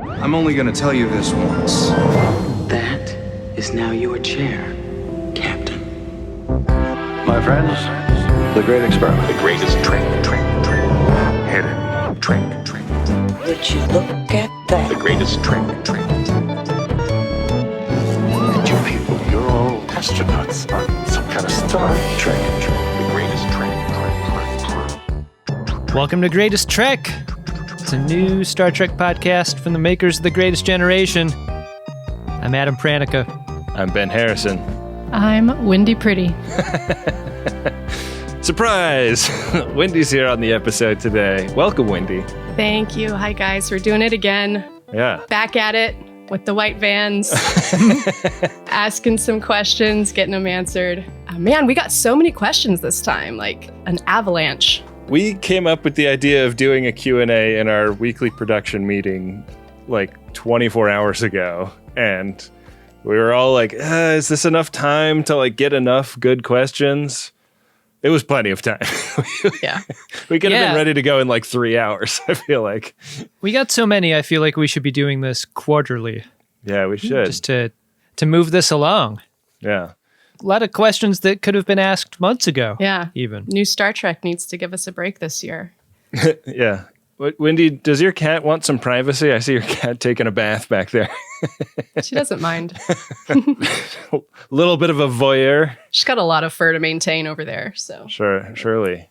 I'm only gonna tell you this once. That is now your chair, Captain. My friends, the great experiment. The greatest trick. Hidden trick. Would you look at that? The greatest trick. And you people, you're all astronauts on some kind of Star Trek. The greatest trick. Welcome to Greatest Trek. It's a new Star Trek podcast from the makers of The Greatest Generation. I'm Adam Pranica. I'm Ben Harrison. I'm Wendy Pretty. Surprise! Wendy's here on the episode today. Welcome, Wendy. Thank you. Hi, guys. We're doing it again. Yeah. Back at it with the white vans. Asking some questions, getting them answered. Man, we got so many questions this time, like an avalanche. We came up with the idea of doing a Q&A in our weekly production meeting like 24 hours ago. And we were all like, is this enough time to like get enough good questions? It was plenty of time. Yeah. We could have been ready to go in like 3 hours, I feel like. We got so many, I feel like we should be doing this quarterly. Yeah, we should. Just to move this along. Yeah. A lot of questions that could have been asked months ago. Yeah. Even. New Star Trek needs to give us a break this year. Yeah. Wendy, does your cat want some privacy? I see your cat taking a bath back there. She doesn't mind. A little bit of a voyeur. She's got a lot of fur to maintain over there, so. Surely.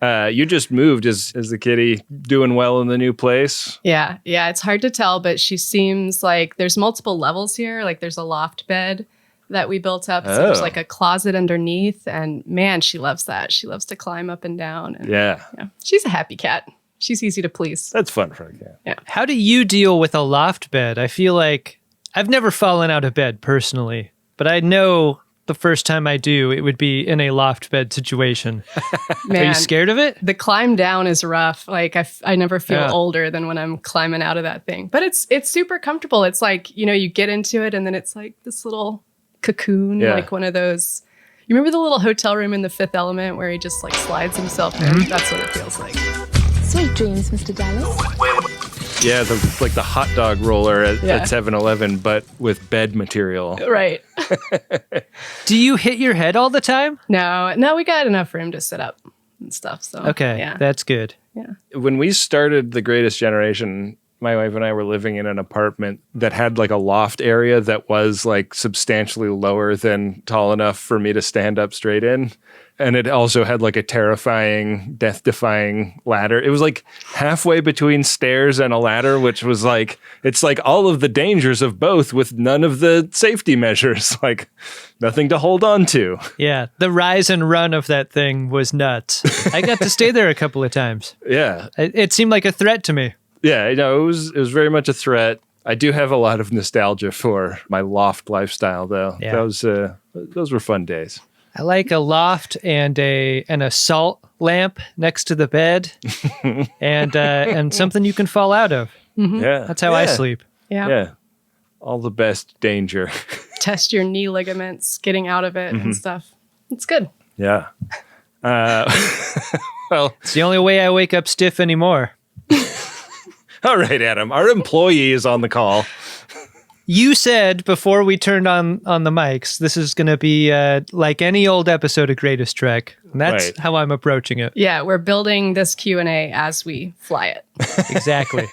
You just moved. Is the kitty doing well in the new place? Yeah, it's hard to tell, but she seems like there's multiple levels here. Like there's a loft bed that we built up. So there's like a closet underneath, and man, she loves that. She loves to climb up and down. And, yeah. She's a happy cat. She's easy to please. That's fun for a cat. Yeah. How do you deal with a loft bed? I feel like I've never fallen out of bed personally, but I know the first time I do, it would be in a loft bed situation. Man, are you scared of it? The climb down is rough. Like I never feel older than when I'm climbing out of that thing. But it's super comfortable. It's like, you get into it and then it's like this little cocoon, like one of those. You remember the little hotel room in The Fifth Element where he just like slides himself in? Mm-hmm. That's what it feels like. Sweet dreams, Mr. Dallas. Yeah, the hot dog roller at 7-Eleven, but with bed material. Right. Do you hit your head all the time? No, we got enough room to sit up and stuff. So okay, that's good. Yeah. When we started The Greatest Generation, my wife and I were living in an apartment that had like a loft area that was like substantially lower than tall enough for me to stand up straight in. And it also had like a terrifying, death-defying ladder. It was like halfway between stairs and a ladder, which was like, it's like all of the dangers of both with none of the safety measures, like nothing to hold on to. Yeah, the rise and run of that thing was nuts. I got to stay there a couple of times. Yeah. It seemed like a threat to me. Yeah, it was very much a threat. I do have a lot of nostalgia for my loft lifestyle, though. Yeah. Those were fun days. I like a loft and a salt lamp next to the bed, and something you can fall out of. Mm-hmm. Yeah, that's how I sleep. Yeah, all the best danger. Test your knee ligaments, getting out of it and stuff. It's good. Yeah. Well, it's the only way I wake up stiff anymore. All right, Adam. Our employee is on the call. You said before we turned on the mics, this is going to be like any old episode of Greatest Trek. And that's how I'm approaching it. Yeah, we're building this Q&A as we fly it. Exactly.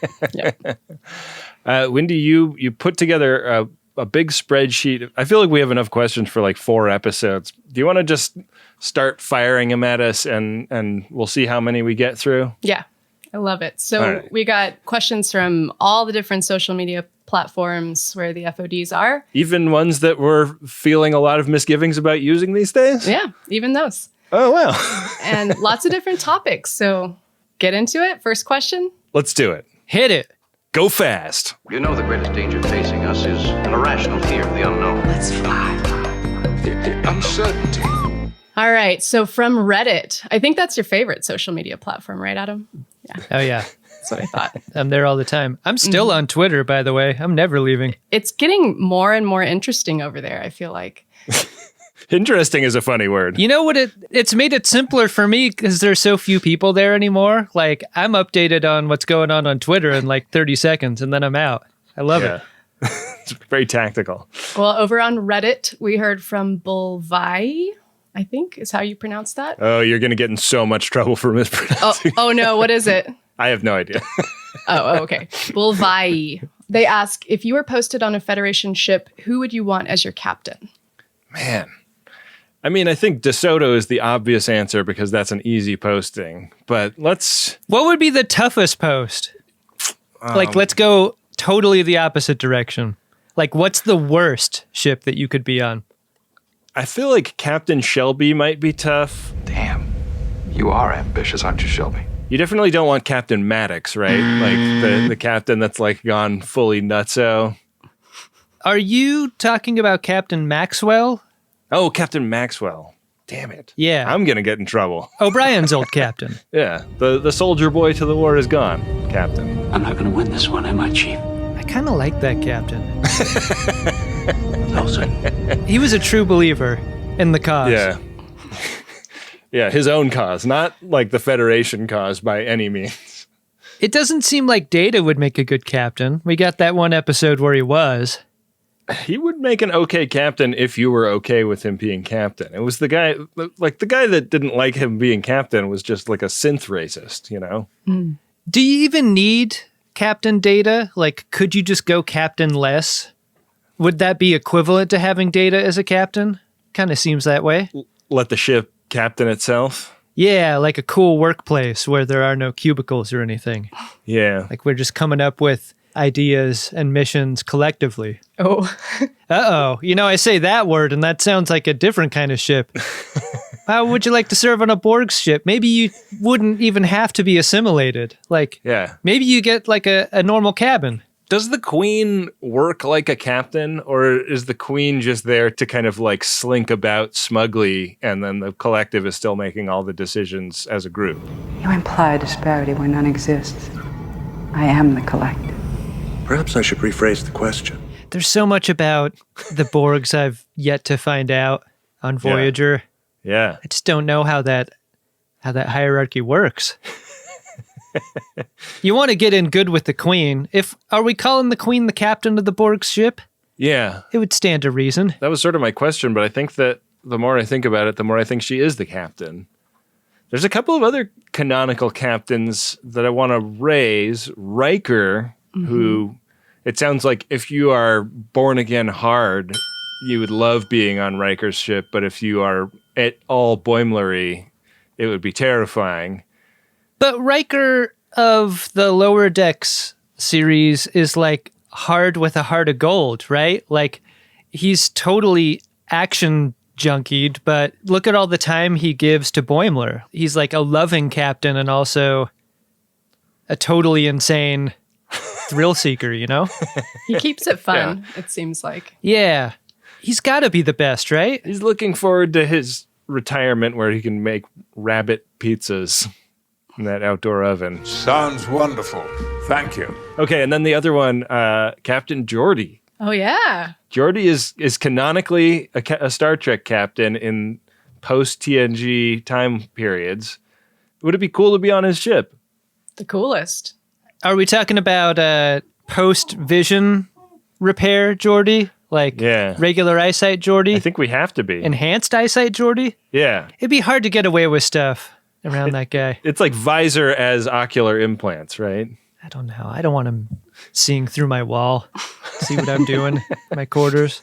Wendy, you put together a big spreadsheet. I feel like we have enough questions for like 4 episodes. Do you want to just start firing them at us and we'll see how many we get through? Yeah, I love it. So we got questions from all the different social media platforms where the FODs are. Even ones that we're feeling a lot of misgivings about using these days? Yeah, even those. Oh, wow. And lots of different topics. So get into it. First question. Let's do it. Hit it. Go fast. You know the greatest danger facing us is an irrational fear of the unknown. Let's fly. Uncertainty. All right. So from Reddit, I think that's your favorite social media platform, right, Adam? Yeah. Oh, yeah. That's what I thought. I'm there all the time. I'm still on Twitter, by the way. I'm never leaving. It's getting more and more interesting over there, I feel like. Interesting is a funny word. You know what? It's made it simpler for me because there's so few people there anymore. Like, I'm updated on what's going on Twitter in like 30 seconds, and then I'm out. I love it. It's very tactical. Well, over on Reddit, we heard from Bulvai, I think is how you pronounce that. Oh, you're going to get in so much trouble for mispronouncing. Oh no, what is it? I have no idea. Okay. Bulvai. They ask, if you were posted on a Federation ship, who would you want as your captain? Man. I mean, I think DeSoto is the obvious answer because that's an easy posting. But let's... What would be the toughest post? Like, let's go totally the opposite direction. Like, what's the worst ship that you could be on? I feel like Captain Shelby might be tough. Damn. You are ambitious, aren't you, Shelby? You definitely don't want Captain Maddox, right? Like the captain that's like gone fully nutso. Are you talking about Captain Maxwell? Oh, Captain Maxwell. Damn it. Yeah. I'm going to get in trouble. O'Brien's old captain. Yeah. The soldier boy to the war is gone, Captain. I'm not going to win this one, am I, Chief? I kind of like that captain. Also, He was a true believer in the cause. Yeah. Yeah, his own cause, not like the Federation cause by any means. It doesn't seem like Data would make a good captain. We got that one episode where he was. He would make an okay captain if you were okay with him being captain. It was the guy that didn't like him being captain was just like a synth racist, you know? Do you even need Captain Data? Like, could you just go captain less? Would that be equivalent to having Data as a captain? Kind of seems that way. Let the ship captain itself. Yeah, like a cool workplace where there are no cubicles or anything. Yeah. Like, we're just coming up with ideas and missions collectively. Oh. Uh-oh. You know, I say that word and that sounds like a different kind of ship. How would you like to serve on a Borg's ship? Maybe you wouldn't even have to be assimilated. Like, maybe you get like a normal cabin. Does the Queen work like a captain, or is the Queen just there to kind of like slink about smugly and then the collective is still making all the decisions as a group? You imply a disparity where none exists. I am the collective. Perhaps I should rephrase the question. There's so much about the Borgs I've yet to find out on Voyager. Yeah. I just don't know how that hierarchy works. You want to get in good with the Queen. Are we calling the Queen the captain of the Borg's ship? Yeah. It would stand to reason. That was sort of my question, but I think that the more I think about it, the more I think she is the captain. There's a couple of other canonical captains that I want to raise. Riker, who it sounds like if you are born again hard, you would love being on Riker's ship, but if you are at all Boimler-y, it would be terrifying. But Riker of the Lower Decks series is like hard with a heart of gold, right? Like, he's totally action junkied, but look at all the time he gives to Boimler. He's like a loving captain and also a totally insane thrill seeker, you know? He keeps it fun, it seems like. Yeah. He's got to be the best, right? He's looking forward to his retirement where he can make rabbit pizzas in that outdoor oven. Sounds wonderful. Thank you. Okay, and then the other one, Captain Geordi. Oh, yeah. Geordi is canonically a Star Trek captain in post-TNG time periods. Would it be cool to be on his ship? The coolest. Are we talking about post-vision repair Geordi? Like regular eyesight Geordi? I think we have to be. Enhanced eyesight Geordi? Yeah. It'd be hard to get away with stuff around that guy. It's like visor as ocular implants, right? I don't know. I don't want him seeing through my wall, see what I'm doing in my quarters.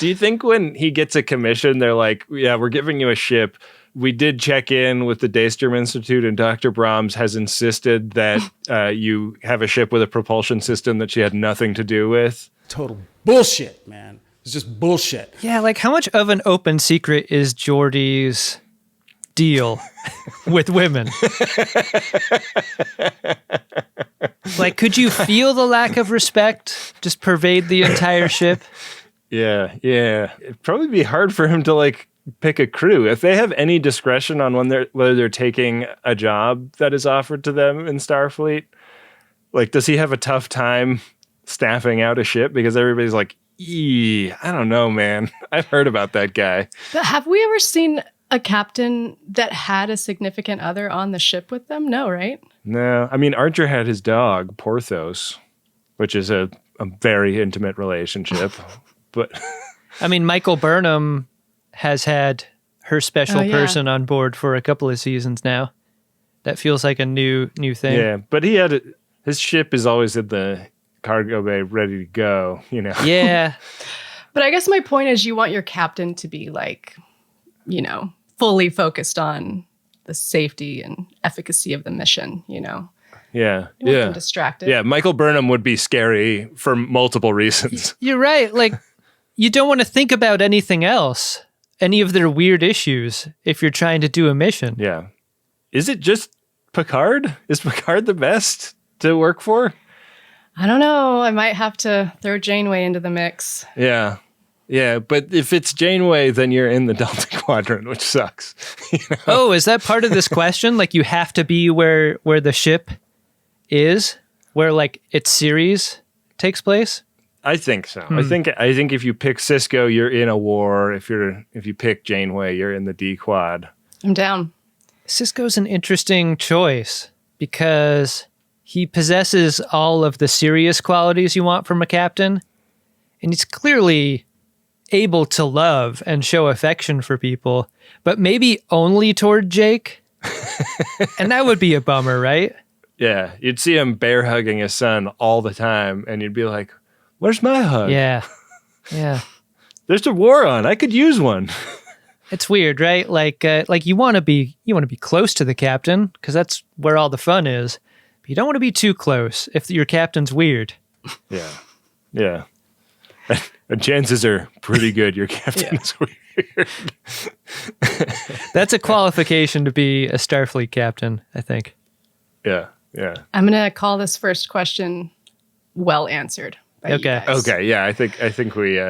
Do you think when he gets a commission, they're like, yeah, we're giving you a ship. We did check in with the Daystrom Institute, and Dr. Brahms has insisted that you have a ship with a propulsion system that she had nothing to do with? Total bullshit, man. It's just bullshit. Yeah, like how much of an open secret is Geordi's deal with women? Like, could you feel the lack of respect just pervade the entire ship? Yeah. It'd probably be hard for him to like pick a crew. If they have any discretion on whether they're taking a job that is offered to them in Starfleet, like, does he have a tough time staffing out a ship? Because everybody's like, I don't know, man. I've heard about that guy. But have we ever seen a captain that had a significant other on the ship with them? No, right? No. I mean, Archer had his dog, Porthos, which is a very intimate relationship. But I mean, Michael Burnham has had her special person on board for a couple of seasons now. That feels like a new thing. Yeah, but his ship is always in the cargo bay ready to go, you know. Yeah. But I guess my point is you want your captain to be like, you know, fully focused on the safety and efficacy of the mission, you know. Yeah. You want them distracted. Yeah, Michael Burnham would be scary for multiple reasons. You're right. Like, you don't want to think about anything else, any of their weird issues, if you're trying to do a mission. Yeah. Is it just Picard? Is Picard the best to work for? I don't know. I might have to throw Janeway into the mix. Yeah. Yeah, but if it's Janeway, then you're in the Delta Quadrant, which sucks. You know? Oh, is that part of this question? Like, you have to be where the ship is? Where, like, its series takes place? I think so. I think if you pick Cisco, you're in a war. If you pick Janeway, you're in the D Quad. I'm down. Cisco's an interesting choice because he possesses all of the serious qualities you want from a captain, and he's clearly able to love and show affection for people, but maybe only toward Jake. And that would be a bummer, right? Yeah, you'd see him bear hugging his son all the time, and you'd be like, "Where's my hug?" Yeah, yeah. There's a war on. I could use one. It's weird, right? Like you want to be close to the captain because that's where all the fun is. But you don't want to be too close if your captain's weird. Yeah, yeah. And chances are pretty good your captain is weird. That's a qualification to be a Starfleet captain, I think. Yeah, yeah. I'm gonna call this first question well answered. Okay. Okay. Yeah, I think we.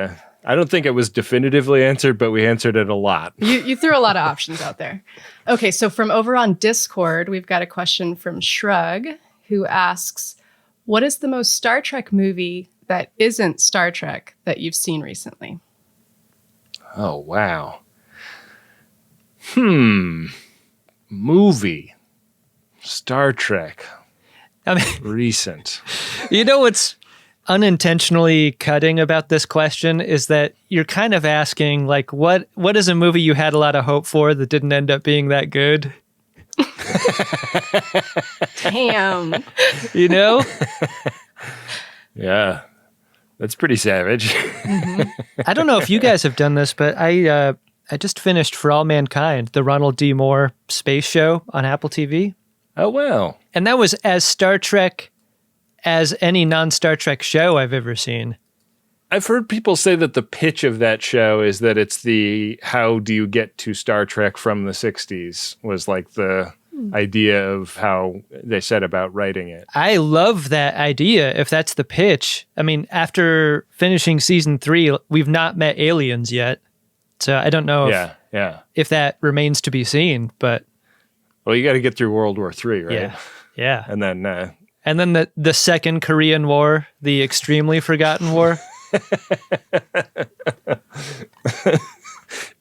I don't think it was definitively answered, but we answered it a lot. You threw a lot of options out there. Okay, so from over on Discord, we've got a question from Shrug, who asks, what is the most Star Trek movie that isn't Star Trek that you've seen recently? Oh, wow. Movie. Star Trek. I mean, recent. You know what's unintentionally cutting about this question is that you're kind of asking, like, what is a movie you had a lot of hope for that didn't end up being that good? Damn. You know? Yeah. That's pretty savage. Mm-hmm. I don't know if you guys have done this, but I just finished For All Mankind, the Ronald D. Moore space show on Apple TV. Oh, wow. And that was as Star Trek as any non-Star Trek show I've ever seen. I've heard people say that the pitch of that show is that it's the how do you get to Star Trek from the 60s was like the idea of how they set about writing it. I love that idea if that's the pitch. I mean, after finishing season 3, we've not met aliens yet. So I don't know if that remains to be seen, but... Well, you got to get through World War III, right? Yeah. And then the Second Korean War, the extremely forgotten war.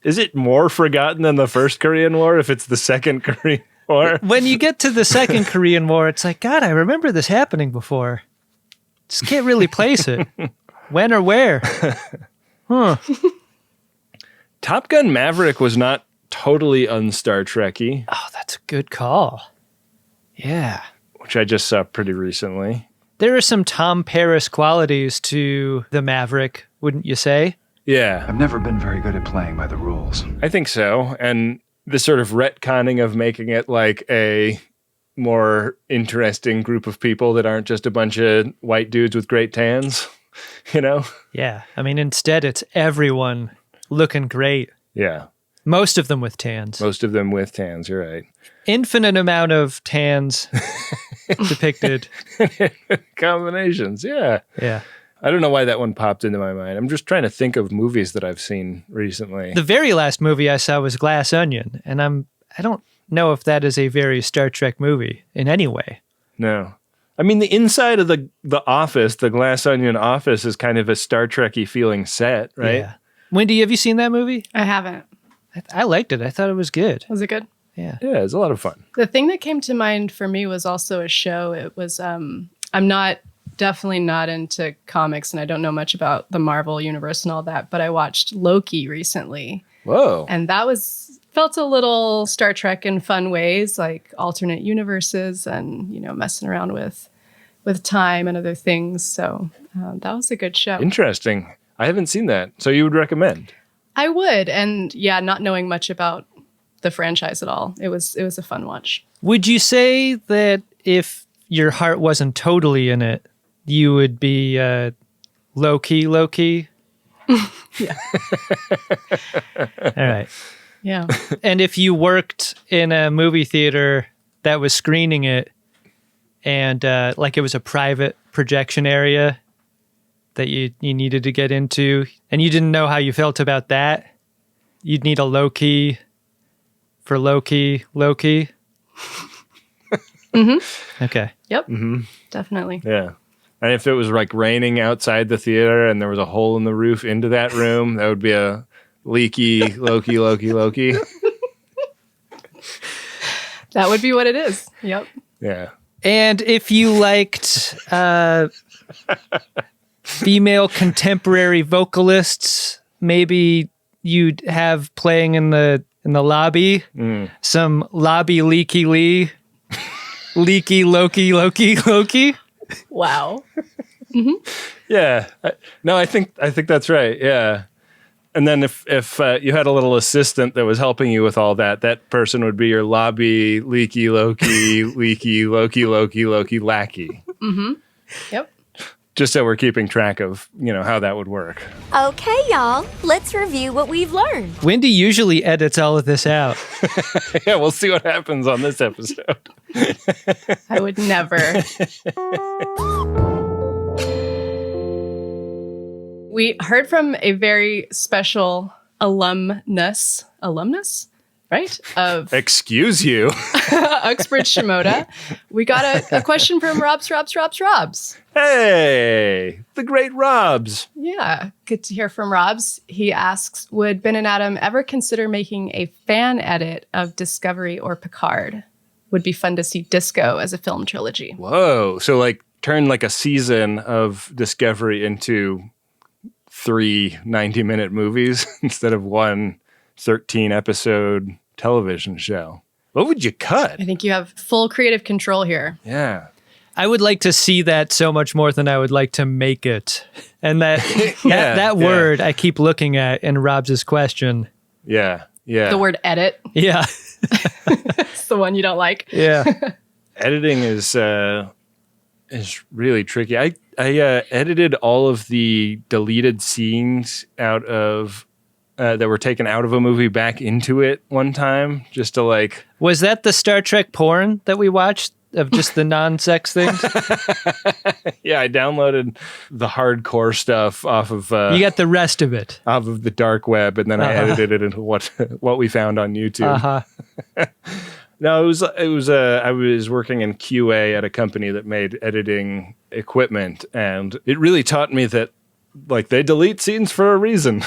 Is it more forgotten than the First Korean War if it's the Second Korean War? When you get to the Second Korean War, it's like, God, I remember this happening before. Just can't really place it. When or where? Huh. Top Gun Maverick was not totally un-Star Trek-y. Oh, that's a good call. Yeah. Which I just saw pretty recently. There are some Tom Paris qualities to the Maverick, wouldn't you say? Yeah. I've never been very good at playing by the rules. I think so. And the sort of retconning of making it like a more interesting group of people that aren't just a bunch of white dudes with great tans, you know? Yeah. I mean, instead, it's everyone looking great. Yeah. Most of them with tans. You're right. Infinite amount of tans depicted. Combinations, yeah. Yeah. I don't know why that one popped into my mind. I'm just trying to think of movies that I've seen recently. The very last movie I saw was Glass Onion, and I don't know if that is a very Star Trek movie in any way. No. I mean, the inside of the office, the Glass Onion office, is kind of a Star Trek-y feeling set, right? Yeah. Wendy, have you seen that movie? I haven't. I liked it. I thought it was good. Was it good? Yeah. Yeah, it's a lot of fun. The thing that came to mind for me was also a show. It was, I'm definitely not into comics, and I don't know much about the Marvel universe and all that, but I watched Loki recently. Whoa. And that felt a little Star Trek in fun ways, like alternate universes and, messing around with time and other things. So that was a good show. Interesting. I haven't seen that. So you would recommend? I would. And yeah, not knowing much about the franchise at all. It was a fun watch. Would you say that if your heart wasn't totally in it, you would be low-key? Yeah. All right. Yeah. And if you worked in a movie theater that was screening it and like it was a private projection area that you needed to get into and you didn't know how you felt about that, you'd need a low-key for low-key. Mm-hmm. Okay. Yep. Mm-hmm. Definitely. Yeah. And if it was like raining outside the theater and there was a hole in the roof into that room, that would be a leaky Loki. That would be what it is. Yep. Yeah. And if you liked female contemporary vocalists, maybe you'd have playing in the lobby some lobby leaky Lee, leaky Loki. Wow. Mm-hmm. Yeah. I think that's right. Yeah. And then if you had a little assistant that was helping you with all that, that person would be your lobby leaky Loki, leaky Loki lackey. Mm-hmm. Yep. Just so we're keeping track of, how that would work. Okay, y'all, let's review what we've learned. Wendy usually edits all of this out. Yeah, we'll see what happens on this episode. I would never. We heard from a very special alumnus, right? Of Excuse you. Uxbridge-Shimoda. We got a question from Robs. Hey, the great Robs. Yeah, good to hear from Robs. He asks, would Ben and Adam ever consider making a fan edit of Discovery or Picard? Would be fun to see Disco as a film trilogy. Whoa. So like turn like a season of Discovery into 3 90-minute movies instead of one 13-episode television show. What would you cut? I think you have full creative control here. Yeah. I would like to see that so much more than I would like to make it. And that word I keep looking at in Rob's question. Yeah. Yeah. The word edit. Yeah. It's the one you don't like. Yeah. Editing is really tricky. I edited all of the deleted scenes out of that were taken out of a movie back into it one time, just to like. Was that the Star Trek porn that we watched of just the non-sex things? Yeah, I downloaded the hardcore stuff off of. You got the rest of it off of the dark web, and then I edited it into what we found on YouTube. No, it was. I was working in QA at a company that made editing equipment, and it really taught me that, like, they delete scenes for a reason,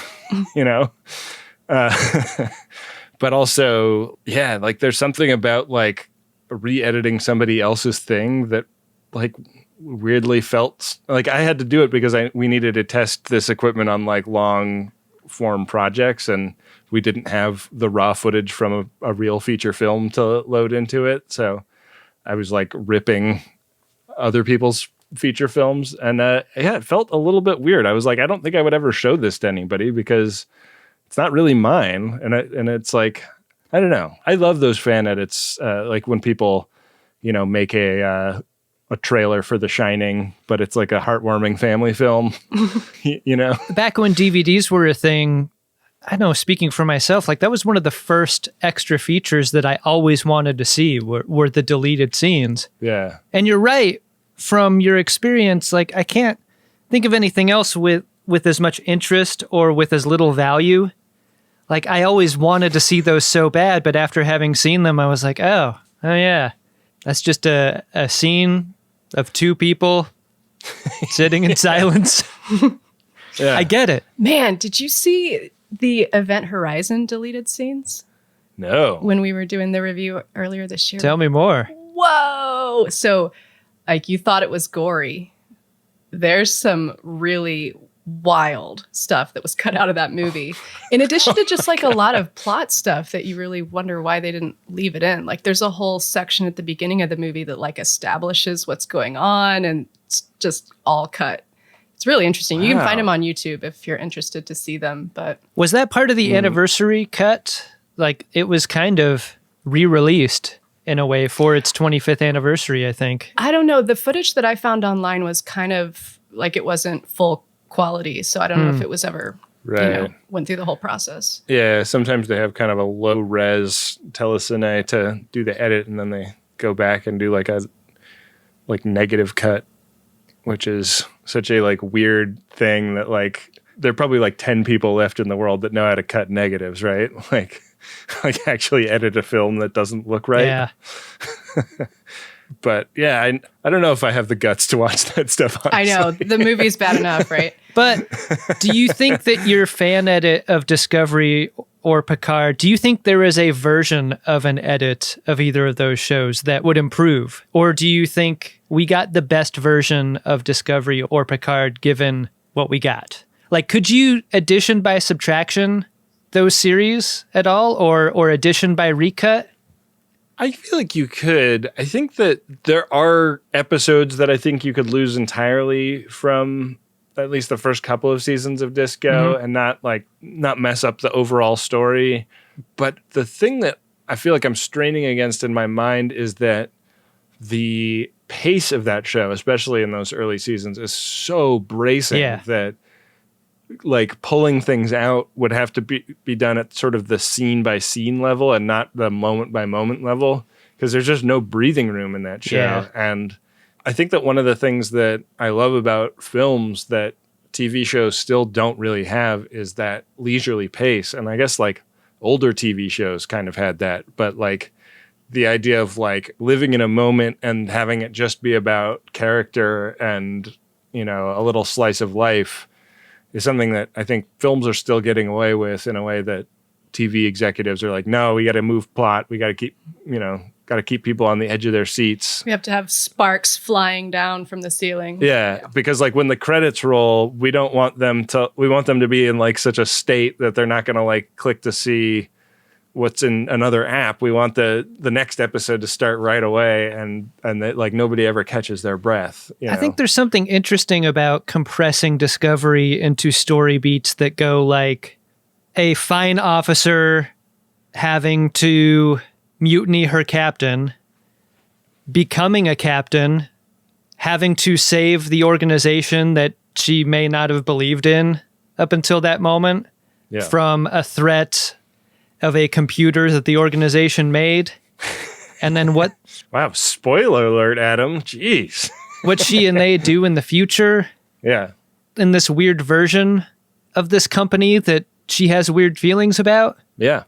But also, yeah, like, there's something about like re-editing somebody else's thing that, like, weirdly felt like I had to do it because we needed to test this equipment on like long form projects, and we didn't have the raw footage from a real feature film to load into it. So I was like ripping other people's feature films, and it felt a little bit weird. I was like, I don't think I would ever show this to anybody because it's not really mine. And it's like, I don't know. I love those fan edits, like when people, make a trailer for The Shining, but it's like a heartwarming family film, Back when DVDs were a thing, I know, speaking for myself, like that was one of the first extra features that I always wanted to see were the deleted scenes. Yeah. And you're right, from your experience, like I can't think of anything else with as much interest or with as little value. Like I always wanted to see those so bad, but after having seen them, I was like, oh yeah, that's just a scene of two people sitting in silence. Yeah. I get it. Man, did you see the Event Horizon deleted scenes? No. When we were doing the review earlier this year. Tell me more. Whoa! So, like, you thought it was gory. There's some really wild stuff that was cut out of that movie. In addition to just like a lot of plot stuff that you really wonder why they didn't leave it in. Like there's a whole section at the beginning of the movie that like establishes what's going on, and it's just all cut. It's really interesting. You can find them on YouTube if you're interested to see them. But was that part of the anniversary cut? Like it was kind of re-released in a way for its 25th anniversary, I think. I don't know. The footage that I found online was kind of like it wasn't full quality. So I don't know if it was ever, went through the whole process. Yeah, sometimes they have kind of a low res telecine to do the edit, and then they go back and do like a negative cut, which is such a like weird thing that like there are probably like 10 people left in the world that know how to cut negatives, right? Like actually edit a film that doesn't look right. Yeah. But yeah, I don't know if I have the guts to watch that stuff, honestly. I know. The movie's bad enough, right? But do you think that your fan edit of Discovery or Picard, do you think there is a version of an edit of either of those shows that would improve? Or do you think we got the best version of Discovery or Picard given what we got? Like, could you addition by subtraction those series at all, or addition by recut? I feel like you could. I think that there are episodes that I think you could lose entirely from at least the first couple of seasons of Disco and not mess up the overall story. But the thing that I feel like I'm straining against in my mind is that the pace of that show, especially in those early seasons, is so bracing that like pulling things out would have to be done at sort of the scene by scene level and not the moment by moment level, because there's just no breathing room in that show. Yeah. And I think that one of the things that I love about films that TV shows still don't really have is that leisurely pace. And I guess like older TV shows kind of had that, but like the idea of like living in a moment and having it just be about character and, you know, a little slice of life is something that I think films are still getting away with in a way that TV executives are like, no, we got to move plot. We got to keep people on the edge of their seats. We have to have sparks flying down from the ceiling. Yeah, because like when the credits roll, we want them to be in like such a state that they're not going to like click to see what's in another app. We want the next episode to start right away, and that like nobody ever catches their breath. I think there's something interesting about compressing Discovery into story beats that go like a fine officer having to mutiny her captain, becoming a captain, having to save the organization that she may not have believed in up until that moment from a threat of a computer that the organization made. And then what... Wow, spoiler alert, Adam. Jeez. What she and they do in the future. Yeah. In this weird version of this company that she has weird feelings about. Yeah.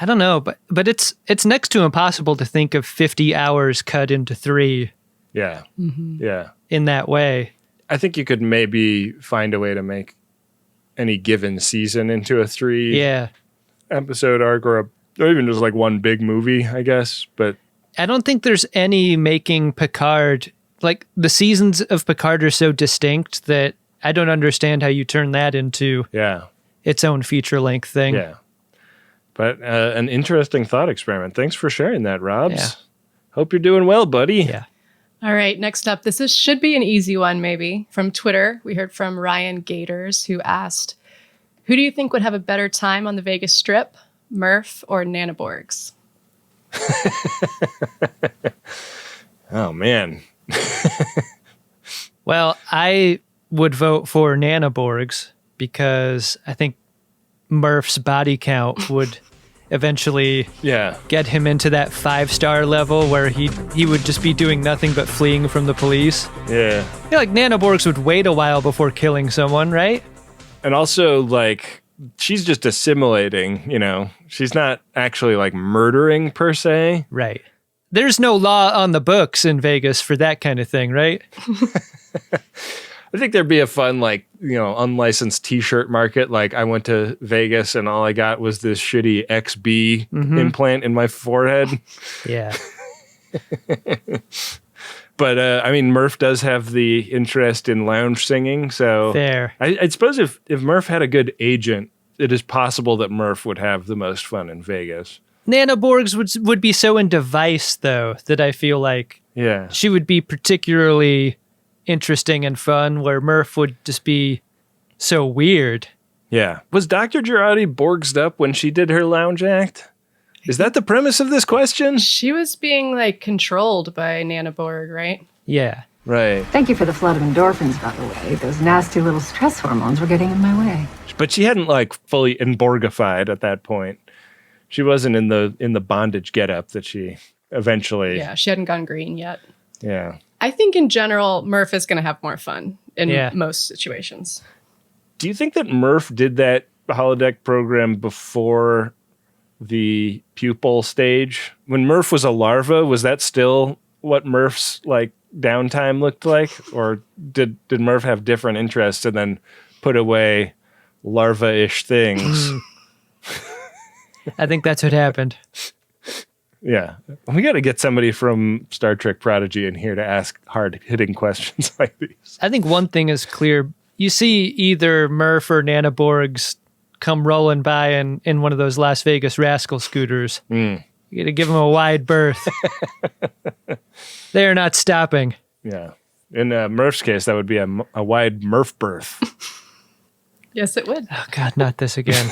I don't know, but it's next to impossible to think of 50 hours cut into 3. Yeah. Mm-hmm. Yeah. In that way. I think you could maybe find a way to make any given season into a 3 episode arc or even just like one big movie, I guess. But I don't think there's any making Picard, like the seasons of Picard are so distinct that I don't understand how you turn that into its own feature-length thing. Yeah. But an interesting thought experiment. Thanks for sharing that, Robs. Yeah. Hope you're doing well, buddy. Yeah. All right, next up, should be an easy one, maybe. From Twitter, we heard from Ryan Gators, who asked, who do you think would have a better time on the Vegas Strip, Murph or Nanoborgs? Oh, man. Well, I would vote for Nanoborgs because I think Murph's body count would eventually get him into that 5-star level where he would just be doing nothing but fleeing from the police. Yeah. I feel like Nanoborgs would wait a while before killing someone, right? And also, like, she's just assimilating, you know. She's not actually, like, murdering per se. Right. there's no law on the books in Vegas for that kind of thing, right? I think there'd be a fun, like, unlicensed t-shirt market. Like, I went to Vegas and all I got was this shitty XB implant in my forehead. Yeah. But, Murph does have the interest in lounge singing. So fair. I suppose if Murph had a good agent, it is possible that Murph would have the most fun in Vegas. Nanoborgs would be so into Vice, though, that I feel like she would be particularly interesting and fun, where Murph would just be so weird. Yeah. Was Dr. Girardi Borgsed up when she did her lounge act? Is that the premise of this question? She was being, like, controlled by Nanoborg, right? Yeah. Right. Thank you for the flood of endorphins, by the way. Those nasty little stress hormones were getting in my way. But she hadn't, like, fully Borgified at that point. She wasn't in the bondage getup that she eventually... Yeah, she hadn't gone green yet. Yeah. I think in general, Murph is going to have more fun in most situations. Do you think that Murph did that holodeck program before the pupil stage? When Murph was a larva, was that still what Murph's like downtime looked like? Or did Murph have different interests and then put away larva-ish things? I think that's what happened. Yeah. We got to get somebody from Star Trek Prodigy in here to ask hard-hitting questions like these. I think one thing is clear. You see either Murph or Nanoborgs come rolling by in one of those Las Vegas rascal scooters. You got to give them a wide berth. They're not stopping. Yeah. In Murph's case, that would be a wide Murph berth. Yes, it would. Oh, God, not this again.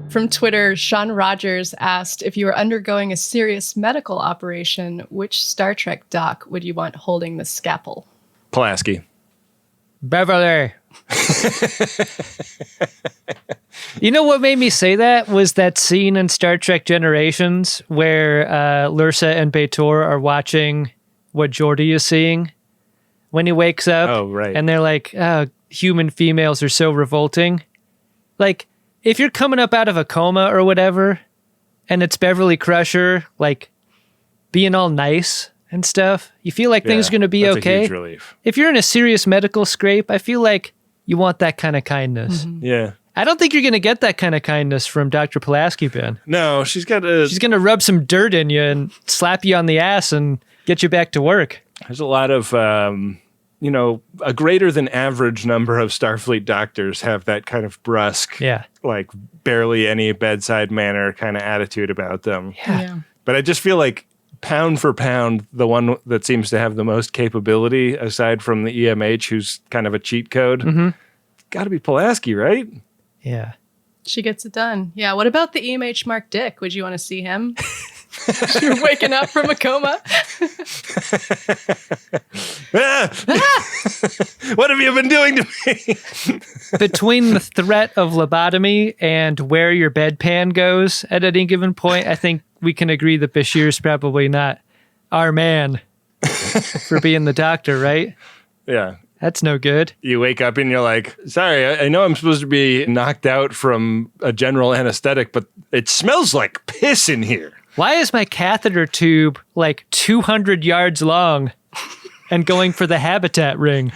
From Twitter, Sean Rogers asked, if you were undergoing a serious medical operation, which Star Trek doc would you want holding the scalpel? Pulaski. Beverly. You know what made me say that was that scene in Star Trek Generations where Lursa and B'Etor are watching what Geordi is seeing when he wakes up. Oh, right. And they're like, oh, human females are so revolting. Like, if you're coming up out of a coma or whatever, and it's Beverly Crusher, like, being all nice and stuff, you feel like things are going to be okay. A huge relief. If you're in a serious medical scrape, I feel like you want that kind of kindness. Yeah. I don't think you're going to get that kind of kindness from Dr. Pulaski, Ben. No, she's going to rub some dirt in you and slap you on the ass and get you back to work. There's a lot of, a greater than average number of Starfleet doctors have that kind of brusque, like barely any bedside manner kind of attitude about them. Yeah. But I just feel like pound for pound, the one that seems to have the most capability, aside from the EMH, who's kind of a cheat code, got to be Pulaski, right? Yeah. She gets it done. Yeah. What about the EMH Mark Dick? Would you want to see him? You're waking up from a coma. What have you been doing to me? Between the threat of lobotomy and where your bedpan goes at any given point, I think we can agree that Bashir's probably not our man for being the doctor, right? Yeah. That's no good. You wake up and you're like, sorry, I know I'm supposed to be knocked out from a general anesthetic, but it smells like piss in here. Why is my catheter tube like 200 yards long and going for the habitat ring?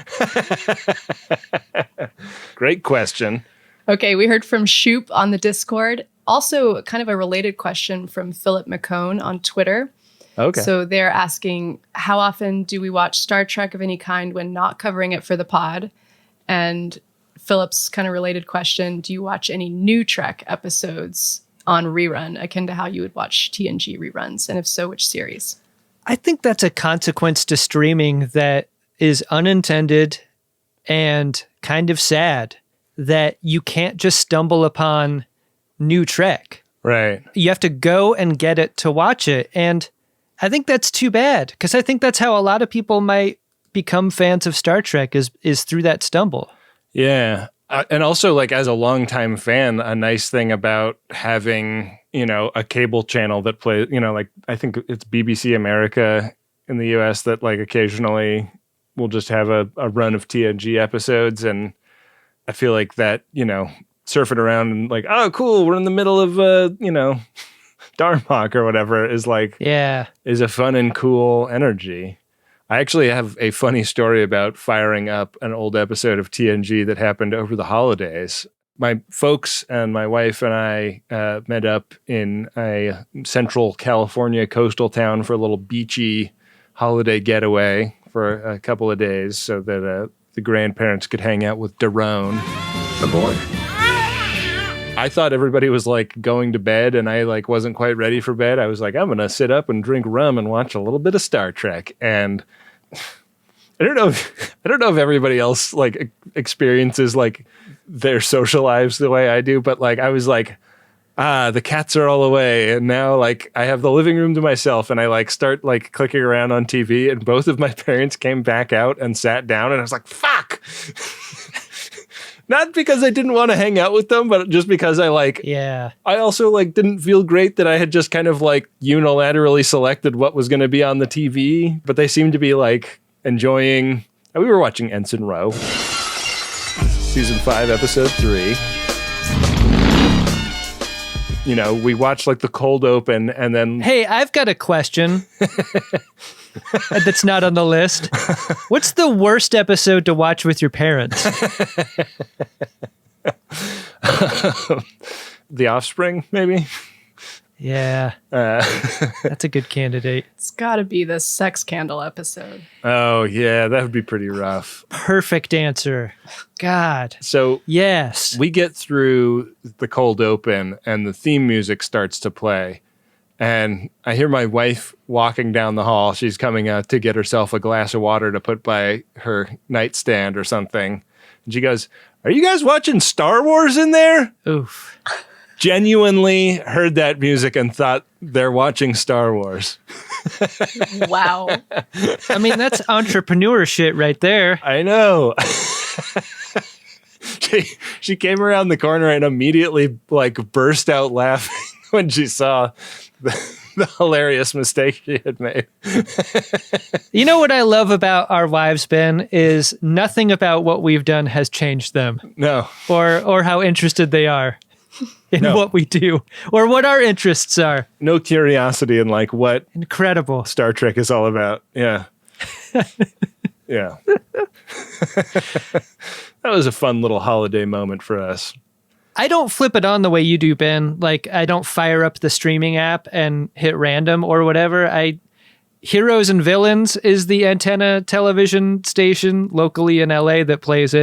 Great question. Okay, we heard from Shoop on the Discord. Also, kind of a related question from Philip McCone on Twitter. Okay. So they're asking, how often do we watch Star Trek of any kind when not covering it for the pod? And Philip's kind of related question, do you watch any NuTrek episodes on rerun, akin to how you would watch TNG reruns? And if so, which series? I think that's a consequence to streaming that is unintended and kind of sad, that you can't just stumble upon NuTrek. Right. You have to go and get it to watch it. And I think that's too bad, because I think that's how a lot of people might become fans of Star Trek is through that stumble. Yeah. And also, like, as a longtime fan, a nice thing about having, a cable channel that plays, like, I think it's BBC America in the US that, like, occasionally will just have a run of TNG episodes. And I feel like that, surfing around and like, oh, cool, we're in the middle of, Darmok or whatever is a fun and cool energy. I actually have a funny story about firing up an old episode of TNG that happened over the holidays. My folks and my wife and I met up in a central California coastal town for a little beachy holiday getaway for a couple of days so that the grandparents could hang out with Daron. The boy. I thought everybody was like going to bed and I like wasn't quite ready for bed. I was like, I'm going to sit up and drink rum and watch a little bit of Star Trek. And I don't know if everybody else like experiences like their social lives the way I do, but like I was like, the cats are all away and now like I have the living room to myself and I like start like clicking around on TV and both of my parents came back out and sat down and I was like, fuck. Not because I didn't want to hang out with them, but just because I also like didn't feel great that I had just kind of like unilaterally selected what was going to be on the TV, but they seemed to be like enjoying. We were watching Ensign Rowe, season 5, episode 3. You know, we watched like the cold open and then. Hey, I've got a question that's not on the list. What's the worst episode to watch with your parents? The Offspring, maybe? Yeah. That's a good candidate. It's got to be the sex candle episode. Oh, yeah, that would be pretty rough. Perfect answer. God. So, yes. We get through the cold open and the theme music starts to play. And I hear my wife walking down the hall. She's coming out to get herself a glass of water to put by her nightstand or something. And she goes, "Are you guys watching Star Wars in there?" Oof. Genuinely heard that music and thought they're watching Star Wars. Wow. I mean, that's entrepreneur shit right there. I know. She came around the corner and immediately like burst out laughing when she saw the hilarious mistake she had made. You know what I love about our wives, Ben, is nothing about what we've done has changed them. No. Or how interested they are in what we do or what our interests are. No curiosity in like what incredible Star Trek is all about. Yeah. Yeah. That was a fun little holiday moment for us. I don't flip it on the way you do, Ben. Like, I don't fire up the streaming app and hit random or whatever. Heroes and Villains is the antenna television station locally in LA that plays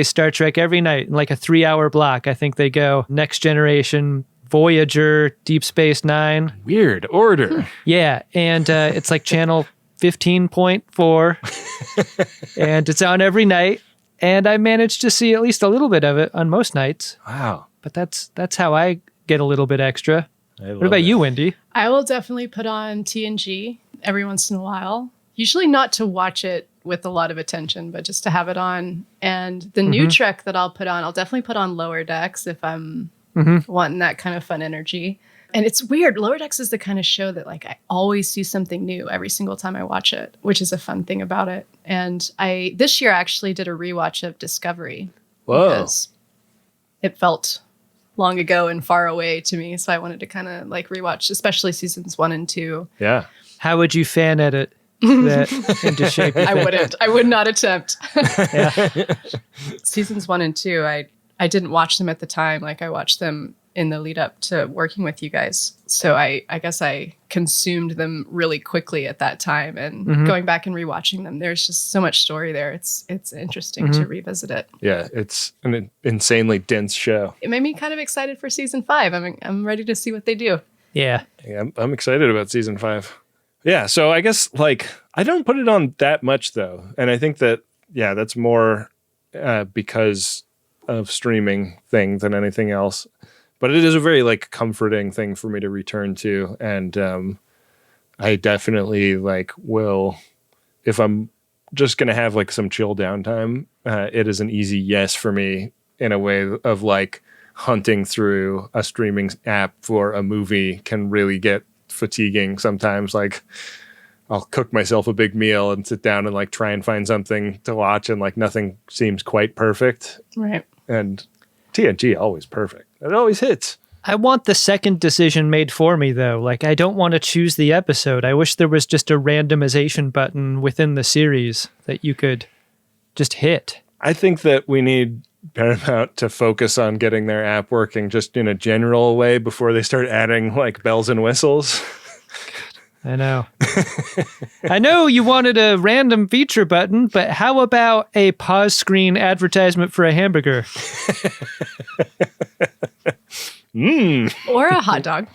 Star Trek every night in like a 3-hour block. I think they go Next Generation, Voyager, Deep Space Nine. Weird order. Yeah. And it's like channel 15.4 and it's on every night. And I managed to see at least a little bit of it on most nights. Wow. But that's how I get a little bit extra. What about you, Wendy? I will definitely put on TNG every once in a while. Usually not to watch it with a lot of attention, but just to have it on. And the NuTrek that I'll put on, I'll definitely put on Lower Decks if I'm wanting that kind of fun energy. And it's weird. Lower Decks is the kind of show that like I always see something new every single time I watch it, which is a fun thing about it. And this year actually did a rewatch of Discovery. Whoa. Because it felt long ago and far away to me. So I wanted to kind of like rewatch, especially seasons 1 and 2. Yeah. How would you fan edit that into shape? I wouldn't. I would not attempt. Yeah. Seasons 1 and 2, I didn't watch them at the time. Like I watched them in the lead up to working with you guys. So I guess I consumed them really quickly at that time, and going back and rewatching them, there's just so much story there. It's interesting to revisit it. Yeah, it's an insanely dense show. It made me kind of excited for season 5. I'm ready to see what they do. Yeah. I'm excited about season 5. Yeah, so I guess like I don't put it on that much though. And I think that, yeah, that's more because of streaming thing than anything else. But it is a very like comforting thing for me to return to. And I definitely like will, if I'm just going to have like some chill downtime, it is an easy yes for me in a way of like hunting through a streaming app for a movie can really get fatiguing sometimes. Like I'll cook myself a big meal and sit down and like try and find something to watch and like nothing seems quite perfect. Right. And TNG always perfect. It always hits. I want the second decision made for me, though. Like, I don't want to choose the episode. I wish there was just a randomization button within the series that you could just hit. I think that we need Paramount to focus on getting their app working just in a general way before they start adding like bells and whistles. I know. I know you wanted a random feature button, but how about a pause screen advertisement for a hamburger? Or a hot dog.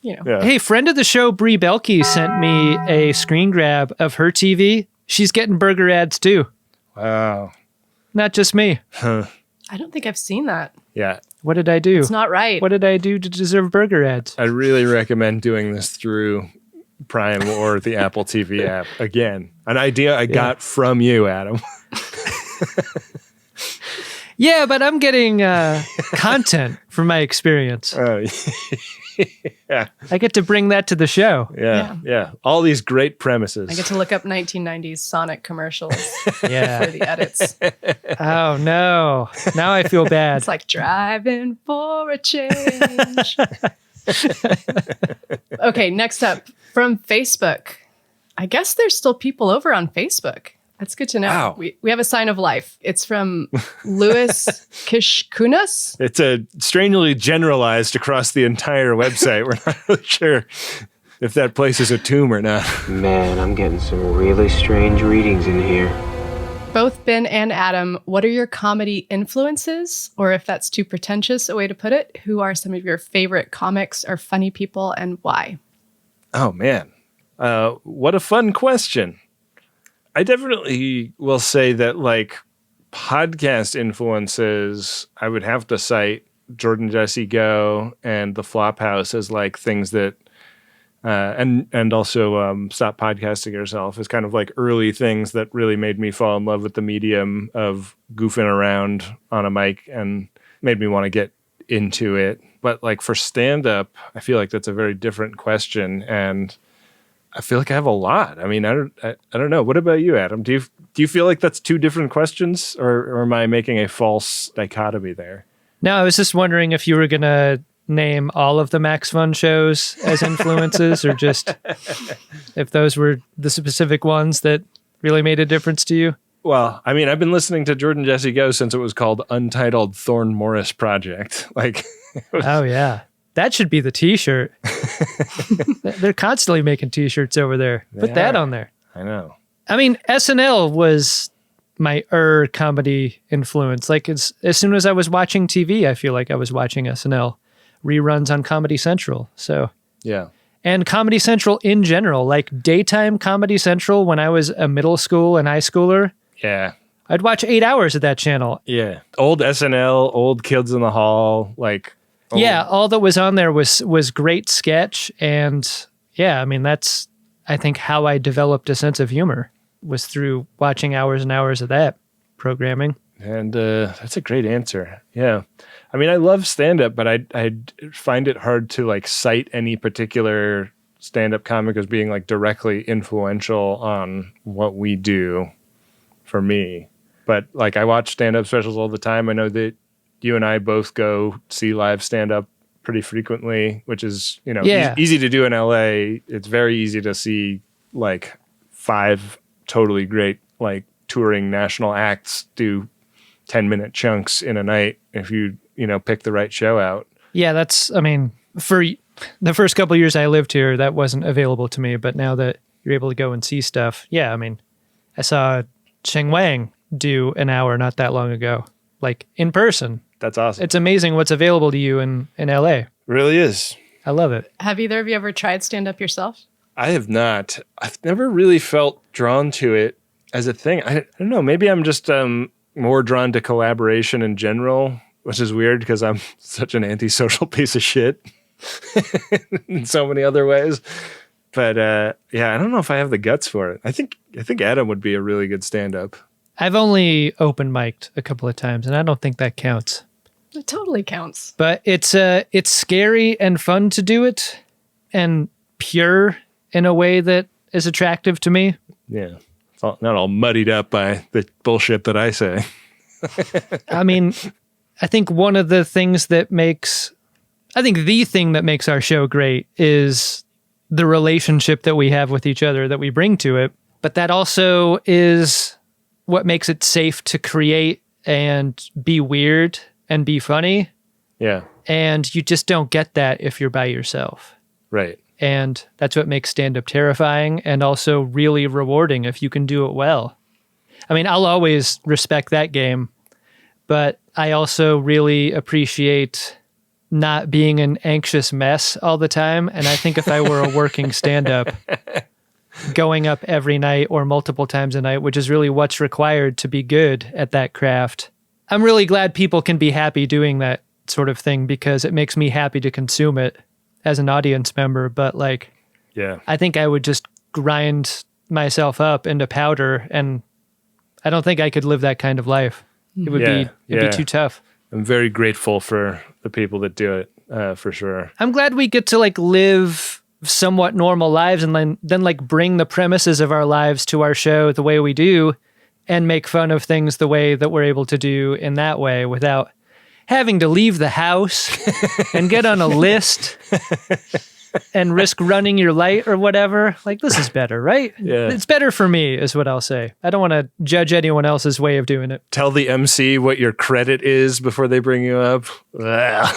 Yeah. Hey, friend of the show, Brie Belke, sent me a screen grab of her TV. She's getting burger ads too. Wow. Not just me. Huh. I don't think I've seen that. Yeah. What did I do? It's not right. What did I do to deserve burger ads? I really recommend doing this through Prime or the Apple TV app. Again, an idea I got from you, Adam. Yeah, but I'm getting content from my experience. Yeah. I get to bring that to the show. Yeah. All these great premises. I get to look up 1990s Sonic commercials Yeah. for the edits. Oh, no. Now I feel bad. It's like driving for a change. Okay, next up from Facebook. I guess there's still people over on Facebook. That's good to know. Wow. We have a sign of life. It's from Louis Kishkunas. It's a strangely generalized across the entire website. We're not really sure if that place is a tomb or not. Man, I'm getting some really strange readings in here. Both Ben and Adam, what are your comedy influences? Or if that's too pretentious a way to put it, who are some of your favorite comics or funny people and why? Oh, man. What a fun question. I definitely will say that, like, podcast influences, I would have to cite Jordan Jesse Go and the Flophouse as, like, things that, and also Stop Podcasting Yourself as kind of, like, early things that really made me fall in love with the medium of goofing around on a mic and made me want to get into it. But, like, for stand-up, I feel like that's a very different question, and I feel like I have a lot. I mean, I don't know. What about you, Adam? Do you feel like that's two different questions, or am I making a false dichotomy there? No, I was just wondering if you were going to name all of the Max Fun shows as influences or just if those were the specific ones that really made a difference to you. Well, I mean, I've been listening to Jordan Jesse Go since it was called Untitled Thorne Morris Project. Like, oh, yeah. That should be the t-shirt. They're constantly making t-shirts over there. Put that on there. I know. I mean, SNL was my comedy influence. Like, as soon as I was watching TV, I feel like I was watching SNL reruns on Comedy Central. So, yeah. And Comedy Central in general, like daytime Comedy Central when I was a middle school and high schooler. Yeah. I'd watch 8 hours of that channel. Yeah. Old SNL, old Kids in the Hall, like. Yeah, all that was on there was great sketch. And yeah, I mean, that's, I think, how I developed a sense of humor was through watching hours and hours of that programming. And that's a great answer. Yeah. I mean, I love stand-up, but I find it hard to, like, cite any particular stand-up comic as being, like, directly influential on what we do for me. But, like, I watch stand-up specials all the time. I know that you and I both go see live stand-up pretty frequently, which is, you know, easy to do in LA. It's very easy to see, like, 5 totally great, like, touring national acts do 10-minute chunks in a night if you pick the right show out. Yeah, that's, I mean, for the first couple of years I lived here, that wasn't available to me. But now that you're able to go and see stuff, yeah, I mean, I saw Cheng Wang do an hour not that long ago, like in person. That's awesome. It's amazing what's available to you in LA. It really is. I love it. Have either of you ever tried stand-up yourself? I have not. I've never really felt drawn to it as a thing. I don't know. Maybe I'm just more drawn to collaboration in general, which is weird because I'm such an antisocial piece of shit in so many other ways. But yeah, I don't know if I have the guts for it. I think Adam would be a really good stand-up. I've only open mic'd a couple of times, and I don't think that counts. It totally counts. But it's scary and fun to do it, and pure in a way that is attractive to me. Yeah, it's not all muddied up by the bullshit that I say. I mean, I think the thing that makes our show great is the relationship that we have with each other that we bring to it. But that also is what makes it safe to create and be weird and be funny. Yeah. And you just don't get that if you're by yourself. Right. And that's what makes stand-up terrifying and also really rewarding if you can do it well. I mean, I'll always respect that game, but I also really appreciate not being an anxious mess all the time. And I think if I were a working stand-up, going up every night or multiple times a night, which is really what's required to be good at that craft, I'm really glad people can be happy doing that sort of thing because it makes me happy to consume it as an audience member. But like, yeah, I think I would just grind myself up into powder, and I don't think I could live that kind of life. It would it'd be too tough. I'm very grateful for the people that do it, for sure. I'm glad we get to like live somewhat normal lives and then like bring the premises of our lives to our show the way we do and make fun of things the way that we're able to do in that way without having to leave the house and get on a list and risk running your light or whatever. Like, this is better, right? Yeah. It's better for me is what I'll say. I don't want to judge anyone else's way of doing it. Tell the MC what your credit is before they bring you up. Yeah.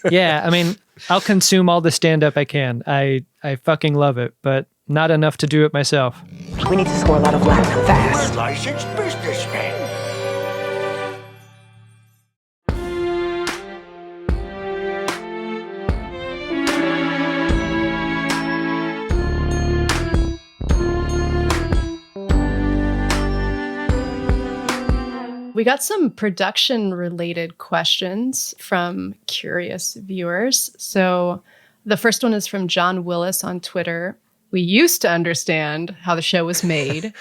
Yeah, I mean, I'll consume all the stand-up I can. I fucking love it, but not enough to do it myself. We need to score a lot of platinum fast. Licensed businessmen. We got some production-related questions from curious viewers. So the first one is from John Willis on Twitter. We used to understand how the show was made.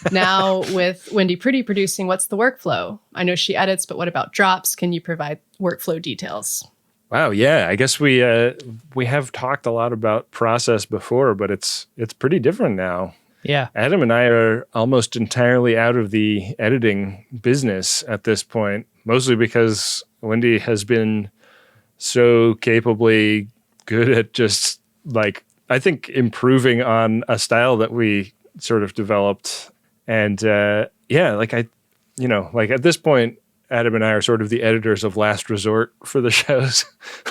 Now with Wendy Pretty producing, what's the workflow? I know she edits, but what about drops? Can you provide workflow details? Wow, yeah. I guess we have talked a lot about process before, but it's pretty different now. Yeah. Adam and I are almost entirely out of the editing business at this point, mostly because Wendy has been so capably good at just like, I think, improving on a style that we sort of developed. And like at this point, Adam and I are sort of the editors of last resort for the shows.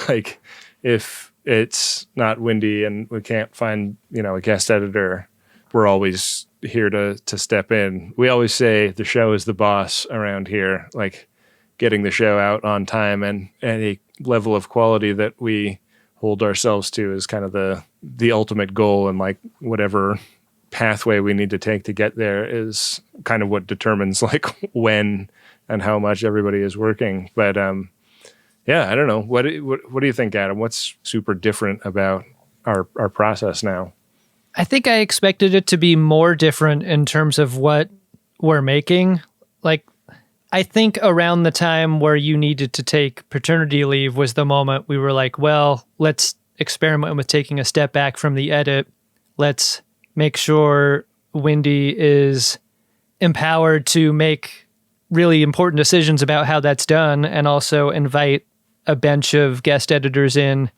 Like if it's not Wendy and we can't find, a guest editor, we're always here to step in. We always say the show is the boss around here, like getting the show out on time and any level of quality that we hold ourselves to is kind of the ultimate goal, and like whatever pathway we need to take to get there is kind of what determines like when and how much everybody is working. But I don't know. What do you think, Adam? What's super different about our process now? I think I expected it to be more different in terms of what we're making. Like, I think around the time where you needed to take paternity leave was the moment we were like, well, let's experiment with taking a step back from the edit. Let's make sure Wendy is empowered to make really important decisions about how that's done, and also invite a bench of guest editors in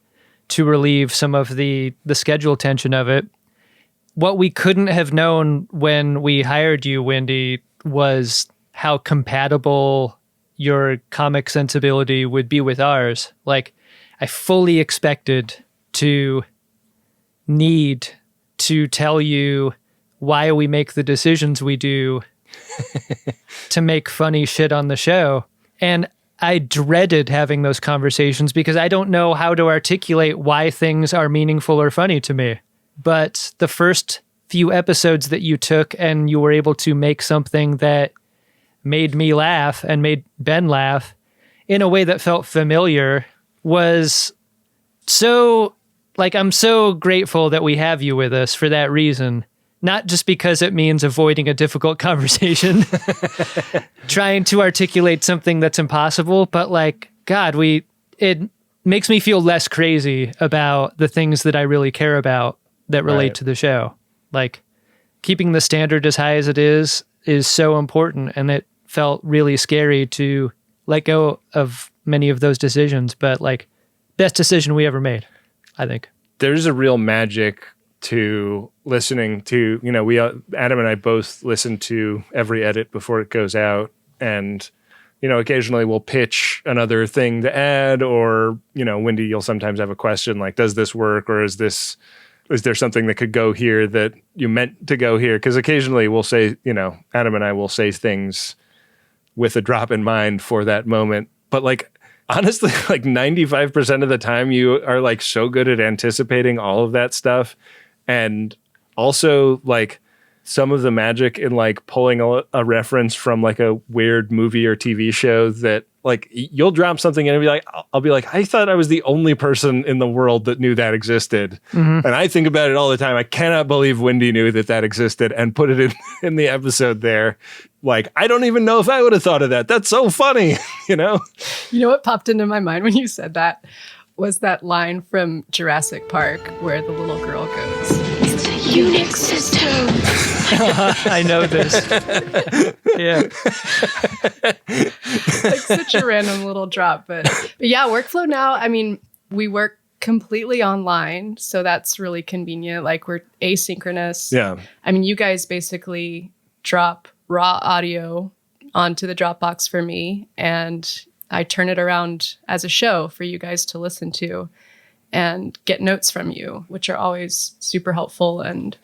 to relieve some of the schedule tension of it. What we couldn't have known when we hired you, Wendy, was how compatible your comic sensibility would be with ours. Like, I fully expected to need to tell you why we make the decisions we do to make funny shit on the show. And I dreaded having those conversations because I don't know how to articulate why things are meaningful or funny to me. But the first few episodes that you took and you were able to make something that made me laugh and made Ben laugh in a way that felt familiar was so, like, I'm so grateful that we have you with us for that reason. Not just because it means avoiding a difficult conversation, trying to articulate something that's impossible, but like, God, it makes me feel less crazy about the things that I really care about that relate to the show. Like, keeping the standard as high as it is so important, and it felt really scary to let go of many of those decisions, but like best decision we ever made, I think. There's a real magic to listening to, we, Adam and I both listen to every edit before it goes out. And, occasionally we'll pitch another thing to add, or, Wendy, you'll sometimes have a question like, does this work? Or is there something that could go here that you meant to go here? Because occasionally we'll say, Adam and I will say things with a drop in mind for that moment. But like, honestly, like 95% of the time you are like so good at anticipating all of that stuff. And also like some of the magic in like pulling a reference from like a weird movie or TV show that like you'll drop something and I'll be like, I thought I was the only person in the world that knew that existed. Mm-hmm. And I think about it all the time. I cannot believe Wendy knew that existed and put it in the episode there. Like, I don't even know if I would have thought of that. That's so funny, You know what popped into my mind when you said that was that line from Jurassic Park where the little girl goes, "It's a Unix system." I know this. Yeah. Like such a random little drop. But yeah, workflow now, I mean, we work completely online. So that's really convenient. Like we're asynchronous. Yeah. I mean, you guys basically drop raw audio onto the Dropbox for me, and I turn it around as a show for you guys to listen to and get notes from you, which are always super helpful. And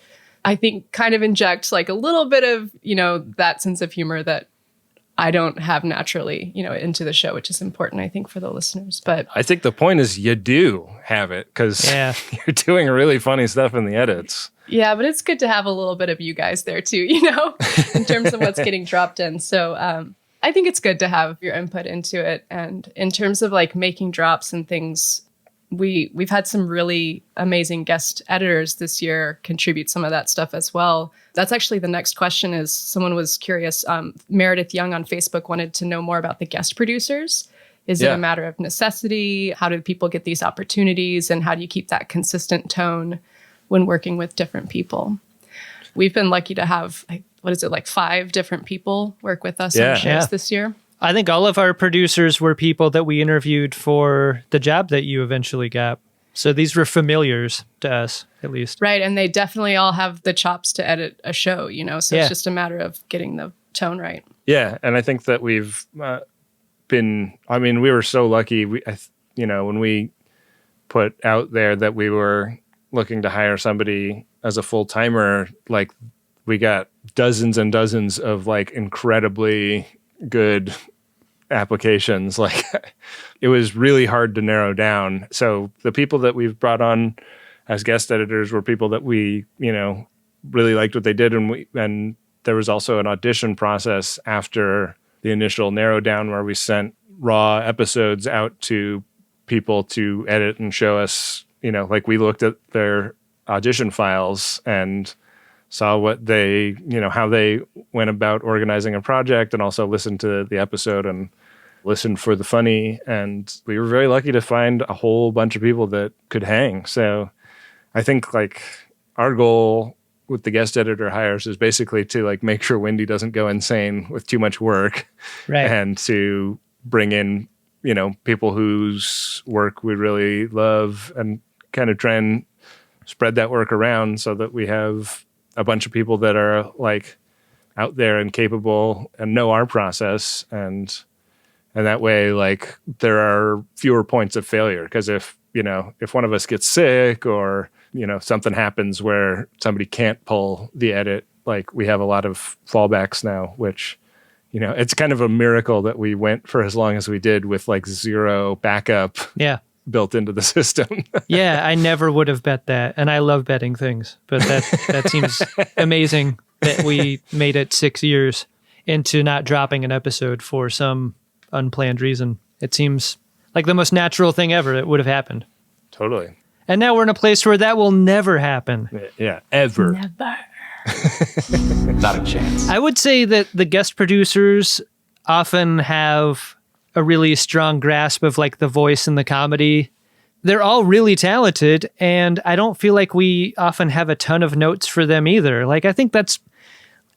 I think kind of inject like a little bit of, that sense of humor that I don't have naturally, into the show, which is important, I think, for the listeners. But I think the point is you do have it because you're doing really funny stuff in the edits. Yeah, but it's good to have a little bit of you guys there too, in terms of what's getting dropped in. So I think it's good to have your input into it. And in terms of like making drops and things, we've had some really amazing guest editors this year contribute some of that stuff as well. That's actually the next question is someone was curious. Meredith Young on Facebook wanted to know more about the guest producers. Is it a matter of necessity? How do people get these opportunities? And how do you keep that consistent tone when working with different people? We've been lucky to have, 5 different people work with us on shows this year. I think all of our producers were people that we interviewed for the job that you eventually got. So these were familiars to us, at least. Right. And they definitely all have the chops to edit a show, so it's just a matter of getting the tone right. Yeah. And I think that we've we were so lucky. When we put out there that we were looking to hire somebody as a full-timer, like we got dozens and dozens of like incredibly good applications. Like it was really hard to narrow down. So the people that we've brought on as guest editors were people that we, really liked what they did. And there was also an audition process after the initial narrow down where we sent raw episodes out to people to edit and show us, like we looked at their audition files and saw what they, how they went about organizing a project, and also listened to the episode and listened for the funny. And we were very lucky to find a whole bunch of people that could hang. So I think like our goal with the guest editor hires is basically to like make sure Wendy doesn't go insane with too much work, right? And to bring in, people whose work we really love and kind of try and spread that work around so that we have a bunch of people that are like out there and capable and know our process. And that way, like there are fewer points of failure. Because if one of us gets sick or, something happens where somebody can't pull the edit, like we have a lot of fallbacks now, which, it's kind of a miracle that we went for as long as we did with like zero backup. Yeah. Built into the system. Yeah, I never would have bet that. And I love betting things, but that seems amazing that we made it 6 years into not dropping an episode for some unplanned reason. It seems like the most natural thing ever that would have happened. Totally. And now we're in a place where that will never happen. Yeah, ever. Never. Not a chance. I would say that the guest producers often have a really strong grasp of like the voice and the comedy. They're all really talented, and I don't feel like we often have a ton of notes for them either. Like I think that's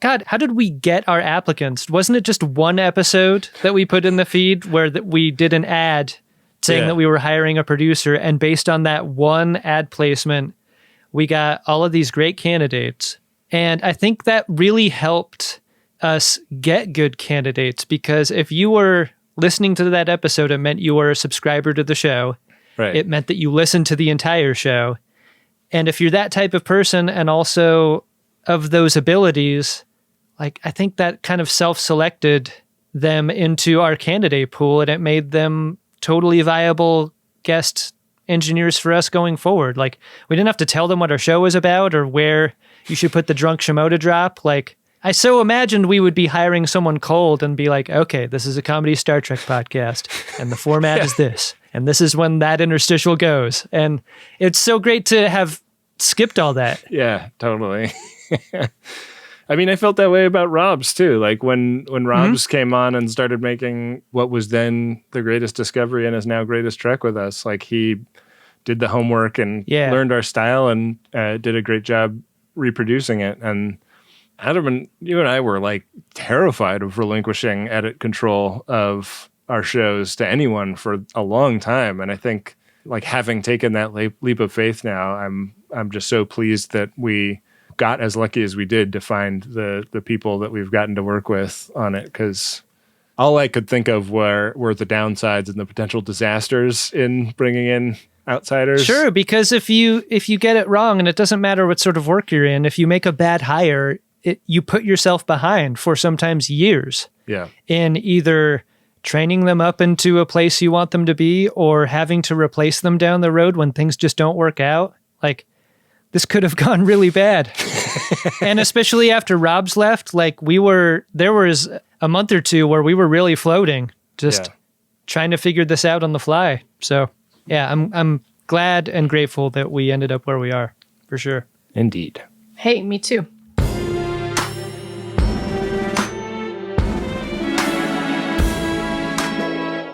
God, how did we get our applicants? Wasn't it just one episode that we put in the feed where we did an ad saying that we were hiring a producer, and based on that one ad placement, we got all of these great candidates. And I think that really helped us get good candidates, because if you were listening to that episode, it meant you were a subscriber to the show. Right. It meant that you listened to the entire show. And if you're that type of person and also of those abilities, like, I think that kind of self-selected them into our candidate pool, and it made them totally viable guest engineers for us going forward. Like, we didn't have to tell them what our show was about or where you should put the drunk Shimoda drop. Like, I so imagined we would be hiring someone cold and be like, okay, this is a comedy Star Trek podcast, and the format is this, and this is when that interstitial goes. And it's so great to have skipped all that. Yeah, totally. I mean, I felt that way about Rob's too. Like when Rob's came on and started making what was then the greatest discovery and is now greatest Trek with us, like he did the homework and learned our style and did a great job reproducing it. And Adam and you and I were like terrified of relinquishing edit control of our shows to anyone for a long time. And I think like having taken that leap of faith now, I'm just so pleased that we got as lucky as we did to find the people that we've gotten to work with on it, because all I could think of were the downsides and the potential disasters in bringing in outsiders. Sure, because if you get it wrong, and it doesn't matter what sort of work you're in, if you make a bad hire, you put yourself behind for sometimes years. Yeah. In either training them up into a place you want them to be or having to replace them down the road when things just don't work out. Like, this could have gone really bad. And especially after Rob's left, like there was a month or two where we were really floating, just trying to figure this out on the fly. So yeah, I'm glad and grateful that we ended up where we are, for sure. Indeed. Hey, me too.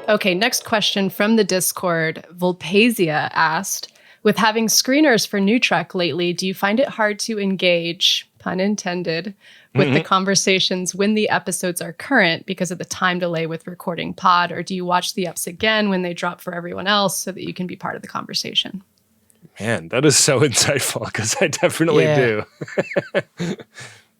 Okay, next question from the Discord. Volpasia asked, with having screeners for NuTrek lately, do you find it hard to engage, pun intended, with the conversations when the episodes are current because of the time delay with recording pod? Or do you watch the eps again when they drop for everyone else so that you can be part of the conversation? Man, that is so insightful, because I definitely do.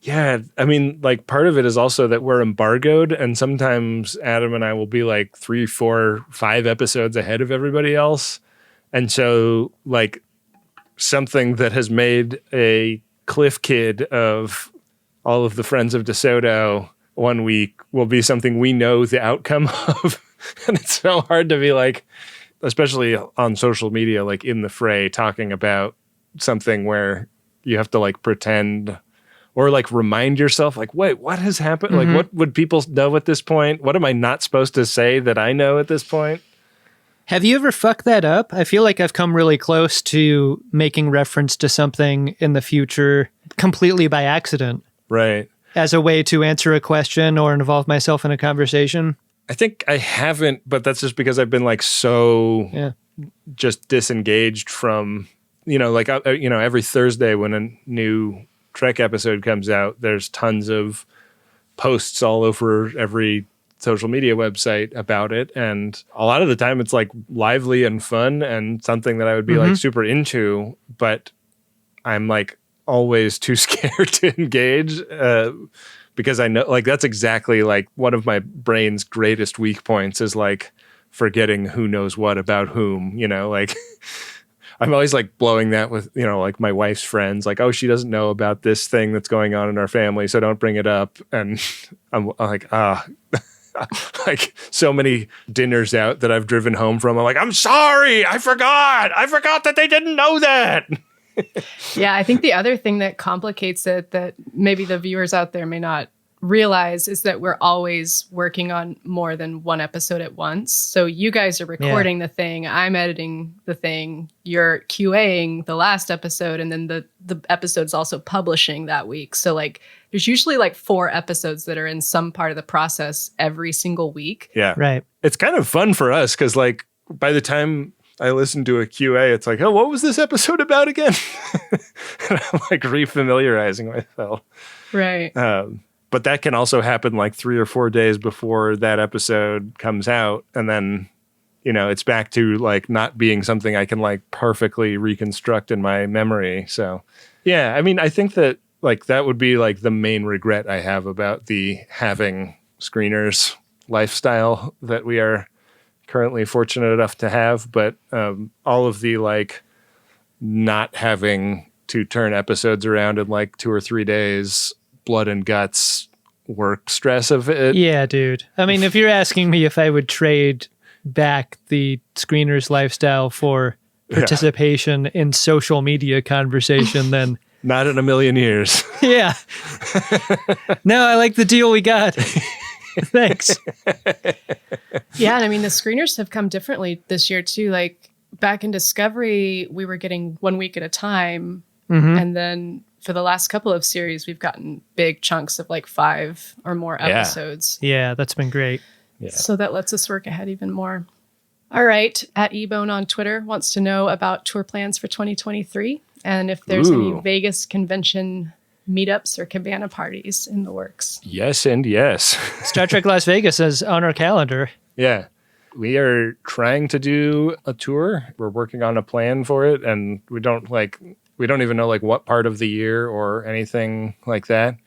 Yeah, I mean, like part of it is also that we're embargoed, and sometimes Adam and I will be like 3, 4, 5 episodes ahead of everybody else. And so, like, something that has made a cliff kid of all of the Friends of DeSoto one week will be something we know the outcome of. And it's so hard to be like, especially on social media, like in the fray, talking about something where you have to like pretend or like remind yourself, like, wait, what has happened? Like, what would people know at this point? What am I not supposed to say that I know at this point? Have you ever fucked that up? I feel like I've come really close to making reference to something in the future completely by accident. Right. As a way to answer a question or involve myself in a conversation. I think I haven't, but that's just because I've been like so just disengaged from, like, every Thursday when a new Trek episode comes out, there's tons of posts all over every social media website about it, and a lot of the time it's like lively and fun and something that I would be like super into, but I'm like always too scared to engage because I know like that's exactly like one of my brain's greatest weak points is like forgetting who knows what about whom, like I'm always like blowing that with, like my wife's friends, like, oh, she doesn't know about this thing that's going on in our family, so don't bring it up. And I'm like, like so many dinners out that I've driven home from, I'm like, I'm sorry, I forgot that they didn't know that. Yeah, I think the other thing that complicates it that maybe the viewers out there may not realize is that we're always working on more than one episode at once. So you guys are recording the thing, I'm editing the thing, you're QAing the last episode, and then the episode's also publishing that week. So like there's usually like 4 episodes that are in some part of the process every single week. Yeah. Right. It's kind of fun for us because like by the time I listen to a QA, it's like, oh, what was this episode about again? And I'm like refamiliarizing myself. Right. But that can also happen like 3 or 4 days before that episode comes out. And then, it's back to like not being something I can like perfectly reconstruct in my memory. So, yeah, I mean, I think that like that would be like the main regret I have about the having screeners lifestyle that we are currently fortunate enough to have. But all of the like not having to turn episodes around in like 2 or 3 days, blood and guts work stress of it. Yeah, dude. I mean, if you're asking me if I would trade back the screener's lifestyle for participation in social media conversation, then not in a million years. Yeah. No, I like the deal we got. Thanks. Yeah, and I mean the screeners have come differently this year too. Like back in Discovery, we were getting 1 week at a time, and then for the last couple of series, we've gotten big chunks of like 5 or more episodes. Yeah, that's been great. Yeah. So that lets us work ahead even more. All right. At eBone on Twitter wants to know about tour plans for 2023 and if there's any Vegas convention meetups or cabana parties in the works. Yes and yes. Star Trek Las Vegas is on our calendar. Yeah. We are trying to do a tour. We're working on a plan for it, and we don't even know like what part of the year or anything like that.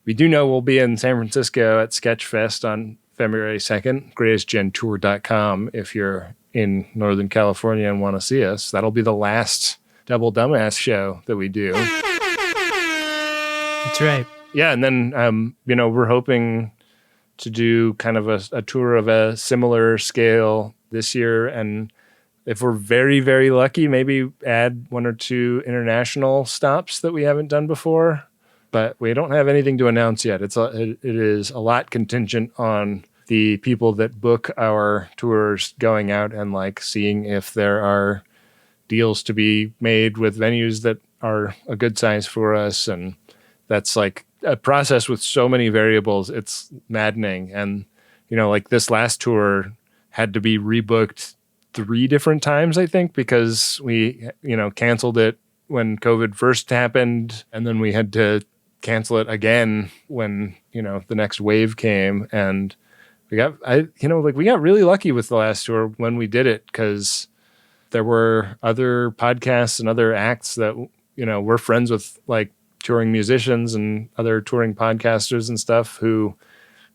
We do know we'll be in San Francisco at Sketchfest on February 2nd, greatestgentour.com if you're in Northern California and want to see us. That'll be the last Double Dumbass show that we do. That's right. Yeah, and then, we're hoping to do kind of a tour of a similar scale this year. And if we're very, very lucky, maybe add 1 or 2 international stops that we haven't done before. But we don't have anything to announce yet. It is a lot contingent on the people that book our tours going out and like seeing if there are deals to be made with venues that are a good size for us. And that's like a process with so many variables. It's maddening. And, like this last tour had to be rebooked 3 different times, I think, because we, canceled it when COVID first happened. And then we had to cancel it again when, the next wave came. And we got really lucky with the last tour when we did it, because there were other podcasts and other acts that, we're friends with, like touring musicians and other touring podcasters and stuff, who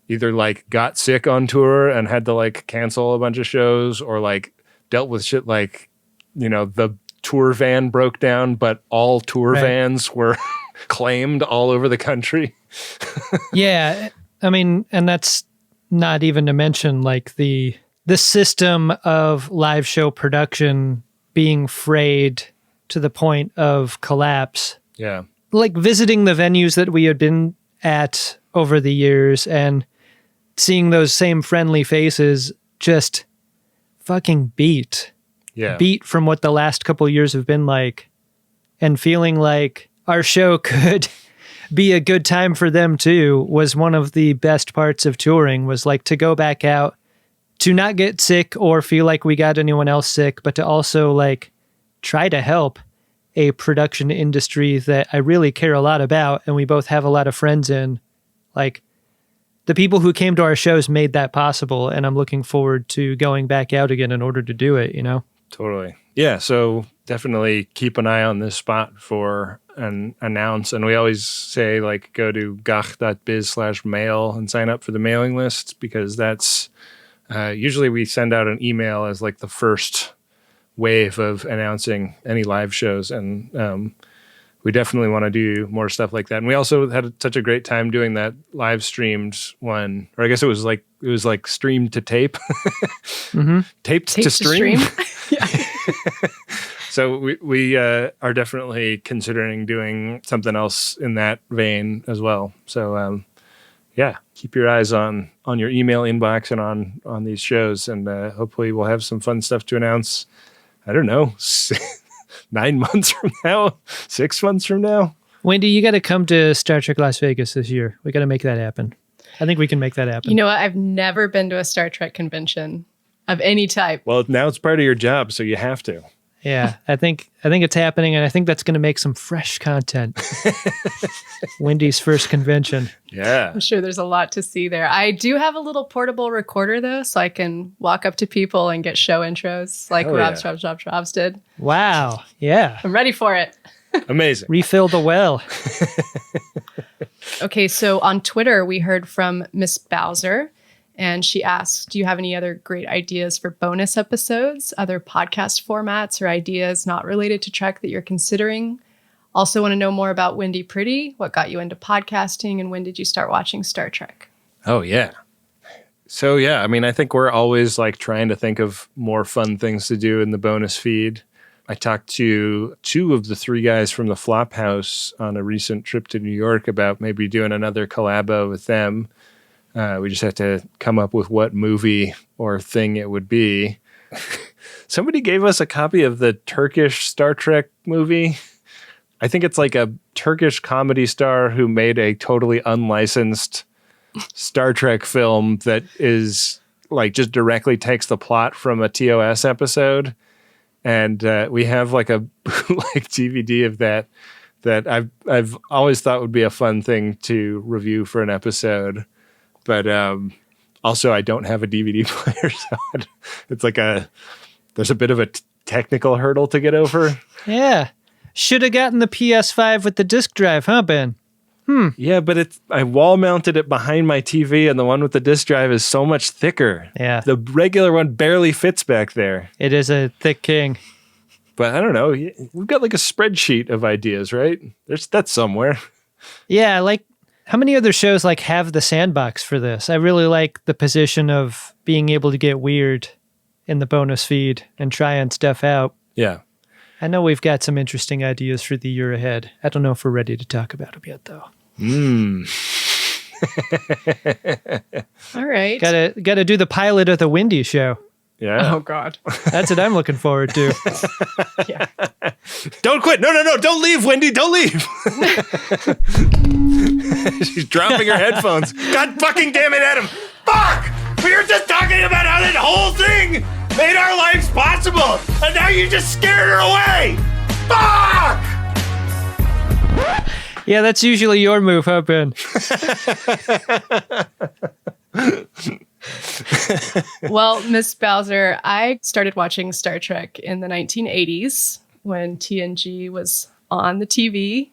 either like got sick on tour and had to like cancel a bunch of shows, or like dealt with shit like, the tour van broke down, but all tour vans were claimed all over the country. Yeah. I mean, and that's not even to mention like the system of live show production being frayed to the point of collapse. Yeah. Like visiting the venues that we had been at over the years and seeing those same friendly faces just fucking beat from what the last couple of years have been like, and feeling like our show could be a good time for them too was one of the best parts of touring, was like to go back out, to not get sick or feel like we got anyone else sick, but to also like try to help a production industry that I really care a lot about and we both have a lot of friends in. Like, the people who came to our shows made that possible, and I'm looking forward to going back out again in order to do it, Totally. Yeah, so definitely keep an eye on this spot for an announce. And we always say, like, go to gach.biz/mail and sign up for the mailing list, because that's usually we send out an email as like the first wave of announcing any live shows. And we definitely want to do more stuff like that. And we also had such a great time doing that live streamed one, or I guess it was like streamed to tape, taped to stream. Yeah. So we are definitely considering doing something else in that vein as well. So keep your eyes on your email inbox and on these shows, and hopefully we'll have some fun stuff to announce. I don't know, 9 months from now, 6 months from now. Wendy, you got to come to Star Trek Las Vegas this year. We got to make that happen. I think we can make that happen. You know what? I've never been to a Star Trek convention. of any type. Well, now it's part of your job, so you have to. Yeah, I think it's happening, and I think that's going to make some fresh content. Wendy's first convention. Yeah. I'm sure there's a lot to see there. I do have a little portable recorder, though, so I can walk up to people and get show intros like Rob's did. Wow. Yeah. I'm ready for it. Amazing. Refill the well. Okay, so on Twitter, we heard from Miss Bowser. And she asked, do you have any other great ideas for bonus episodes, other podcast formats, or ideas not related to Trek that you're considering? Also want to know more about Wendy Pretty. What got you into podcasting, and when did you start watching Star Trek? Oh, yeah. So, yeah, I mean, I think we're always like trying to think of more fun things to do in the bonus feed. I talked to 2 of the 3 guys from the Flophouse on a recent trip to New York about maybe doing another collabo with them. We just had to come up with what movie or thing it would be. Somebody gave us a copy of the Turkish Star Trek movie. I think it's like a Turkish comedy star who made a totally unlicensed Star Trek film that is like just directly takes the plot from a TOS episode. And we have like a bootleg DVD of that I've always thought would be a fun thing to review for an episode. But also, I don't have a DVD player, so it's like there's a bit of a technical hurdle to get over. Yeah. Should have gotten the PS5 with the disc drive, huh, Ben? Yeah, but I wall mounted it behind my TV, and the one with the disc drive is so much thicker. Yeah. The regular one barely fits back there. It is a thick king. But I don't know. We've got like a spreadsheet of ideas, right? That's somewhere. Yeah, like how many other shows like have the sandbox for this? I really like the position of being able to get weird in the bonus feed and trying stuff out. Yeah. I know we've got some interesting ideas for the year ahead. I don't know if we're ready to talk about them yet, though. All right. Gotta do the pilot of the Wendy show. Yeah. Oh, God. That's what I'm looking forward to. Yeah. Don't quit. No. Don't leave, Wendy. Don't leave. She's dropping her headphones. God fucking damn it, Adam. Fuck! We were just talking about how that whole thing made our lives possible, and now you just scared her away. Fuck! Yeah, that's usually your move, huh, Ben? Well, Miss Bowser, I started watching Star Trek in the 1980s when TNG was on the TV.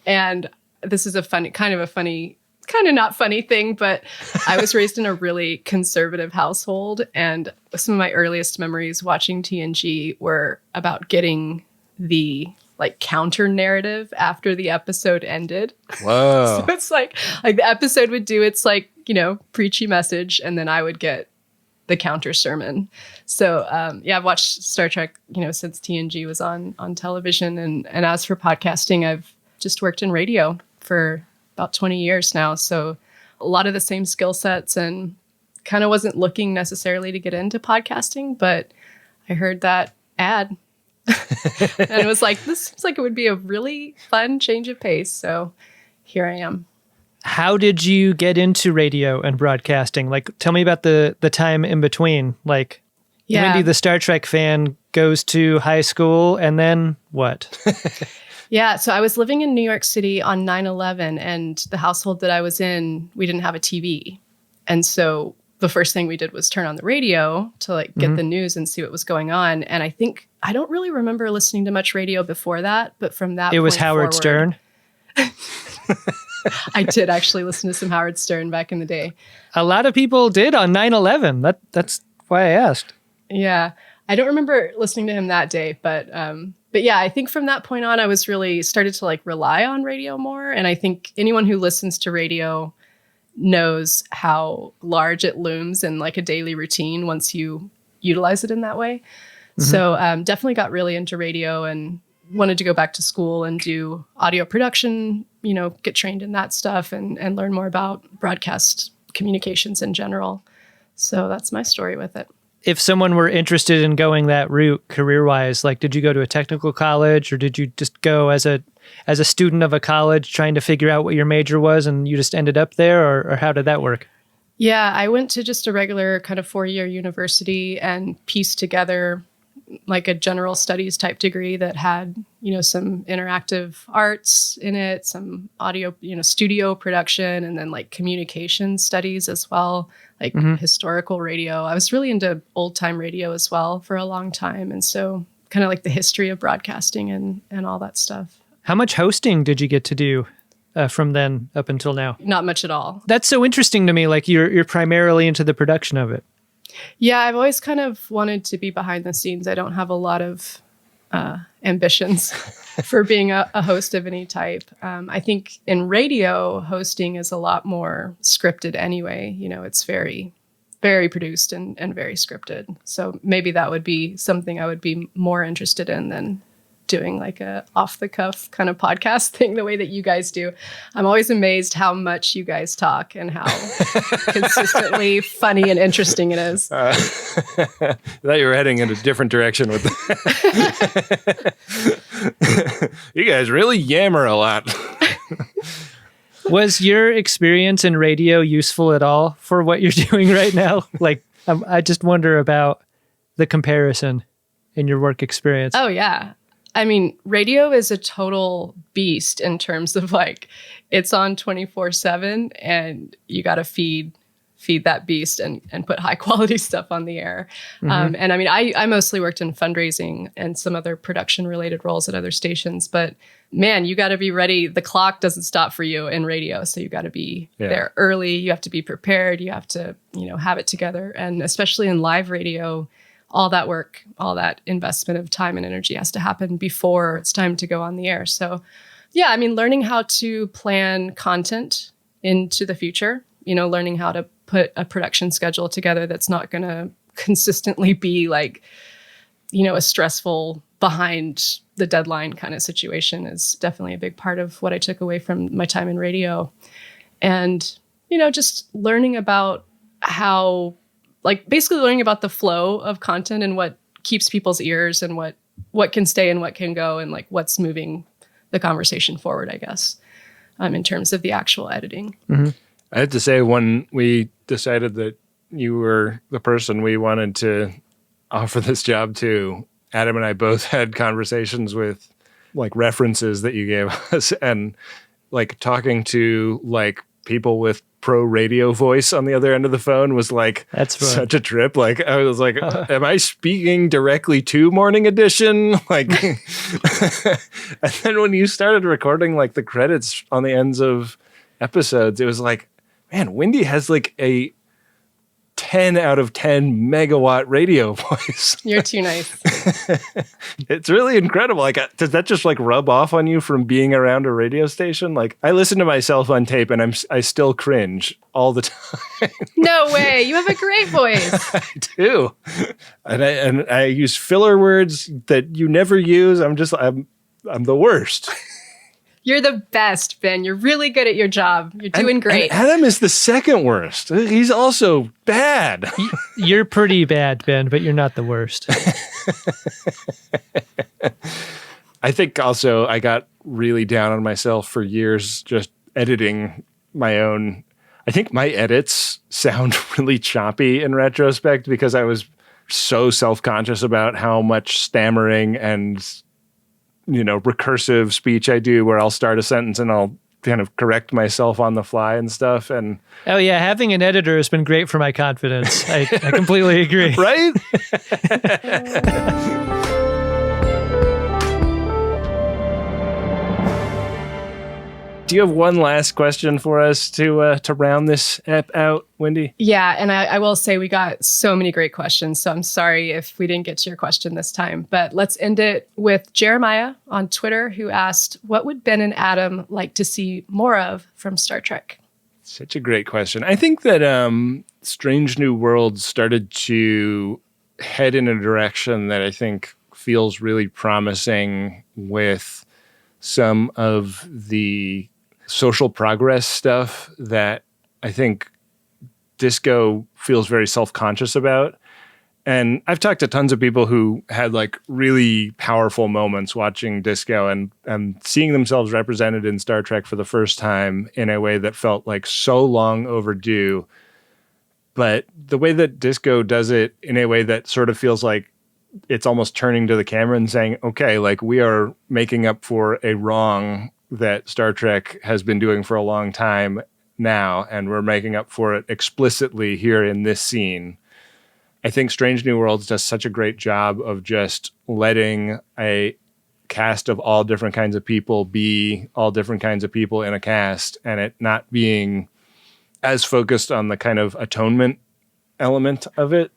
And this is kind of not funny thing, but I was raised in a really conservative household. And some of my earliest memories watching TNG were about getting the like counter narrative after the episode ended. Whoa. So it's like the episode would do its like, preachy message, and then I would get the counter sermon. So I've watched Star Trek, since TNG was on television. And as for podcasting, I've just worked in radio for about 20 years now. So a lot of the same skill sets, and kind of wasn't looking necessarily to get into podcasting, but I heard that ad and it was like, this seems like it would be a really fun change of pace. So here I am. How did you get into radio and broadcasting? Like, tell me about the time in between. Like, Wendy, the Star Trek fan, goes to high school, and then what? Yeah, so I was living in New York City on 9/11, and the household that I was in, we didn't have a TV. And so the first thing we did was turn on the radio to get the news and see what was going on. And I don't really remember listening to much radio before that, but from that it was Howard Stern. I did actually listen to some Howard Stern back in the day. A lot of people did on 9/11. That's why I asked. Yeah, I don't remember listening to him that day, but yeah, I think from that point on, I was really started to rely on radio more. And I think anyone who listens to radio knows how large it looms in a daily routine once you utilize it in that way. Mm-hmm. So definitely got really into radio and wanted to go back to school and do audio production, get trained in that stuff and learn more about broadcast communications in general. So that's my story with it. If someone were interested in going that route career-wise, did you go to a technical college, or did you just go as a student of a college trying to figure out what your major was and you just ended up there, or how did that work? Yeah, I went to just a regular kind of 4-year university and pieced together like a general studies type degree that had, some interactive arts in it, some audio, studio production, and then like communication studies as well, like historical radio. I was really into old time radio as well for a long time. And so kind of like the history of broadcasting and all that stuff. How much hosting did you get to do from then up until now? Not much at all. That's so interesting to me. Like you're primarily into the production of it. Yeah, I've always kind of wanted to be behind the scenes. I don't have a lot of ambitions for being a host of any type. I think in radio, hosting is a lot more scripted anyway. It's very, very produced and very scripted. So maybe that would be something I would be more interested in than doing like a off the cuff kind of podcast thing the way that you guys do. I'm always amazed how much you guys talk and how consistently funny and interesting it is. I thought you were heading in a different direction with that. You guys really yammer a lot. Was your experience in radio useful at all for what you're doing right now? Like, I just wonder about the comparison in your work experience. Oh, yeah. I mean, radio is a total beast in terms of like, it's on 24/7 and you got to feed that beast and put high quality stuff on the air. And I mean, I mostly worked in fundraising and some other production related roles at other stations, but man, you got to be ready. The clock doesn't stop for you in radio. So you got to be there early. You have to be prepared. You have to, have it together. And especially in live radio, all that work, all that investment of time and energy has to happen before it's time to go on the air. So yeah, I mean, learning how to plan content into the future, learning how to put a production schedule together that's not going to consistently be like, a stressful behind the deadline kind of situation is definitely a big part of what I took away from my time in radio. And, just learning about how, like basically learning about the flow of content and what keeps people's ears and what can stay and what can go and like what's moving the conversation forward, I guess, in terms of the actual editing. I have to say, when we decided that you were the person we wanted to offer this job to, Adam and I both had conversations with like references that you gave us, and like talking to like people with pro radio voice on the other end of the phone was like such a trip. Like I was like, am I speaking directly to Morning Edition? Like, and then when you started recording like the credits on the ends of episodes, it was like, man, Wendy has like a 10 out of 10 megawatt radio voice. You're too nice. It's really incredible. Like, does that just like rub off on you from being around a radio station? Like, I listen to myself on tape and I still cringe all the time. No way. You have a great voice. I do. And I use filler words that you never use. I'm the worst. You're the best, Ben. You're really good at your job. You're doing great. And Adam is the second worst. He's also bad. You're pretty bad, Ben, but you're not the worst. I think also I got really down on myself for years just editing my own. I think my edits sound really choppy in retrospect because I was so self-conscious about how much stammering and recursive speech I do, where I'll start a sentence and I'll kind of correct myself on the fly and stuff. And oh yeah, having an editor has been great for my confidence. I completely agree. Right? Do you have one last question for us to round this ep out, Wendy? Yeah, and I will say we got so many great questions, so I'm sorry if we didn't get to your question this time. But let's end it with Jeremiah on Twitter, who asked, what would Ben and Adam like to see more of from Star Trek? Such a great question. I think that Strange New Worlds started to head in a direction that I think feels really promising with some of the social progress stuff that I think Disco feels very self-conscious about. And I've talked to tons of people who had like really powerful moments watching Disco and seeing themselves represented in Star Trek for the first time in a way that felt like so long overdue. But the way that Disco does it in a way that sort of feels like it's almost turning to the camera and saying, okay, like we are making up for a wrong that Star Trek has been doing for a long time now, and we're making up for it explicitly here in this scene. I think Strange New Worlds does such a great job of just letting a cast of all different kinds of people be all different kinds of people in a cast, and it not being as focused on the kind of atonement element of it,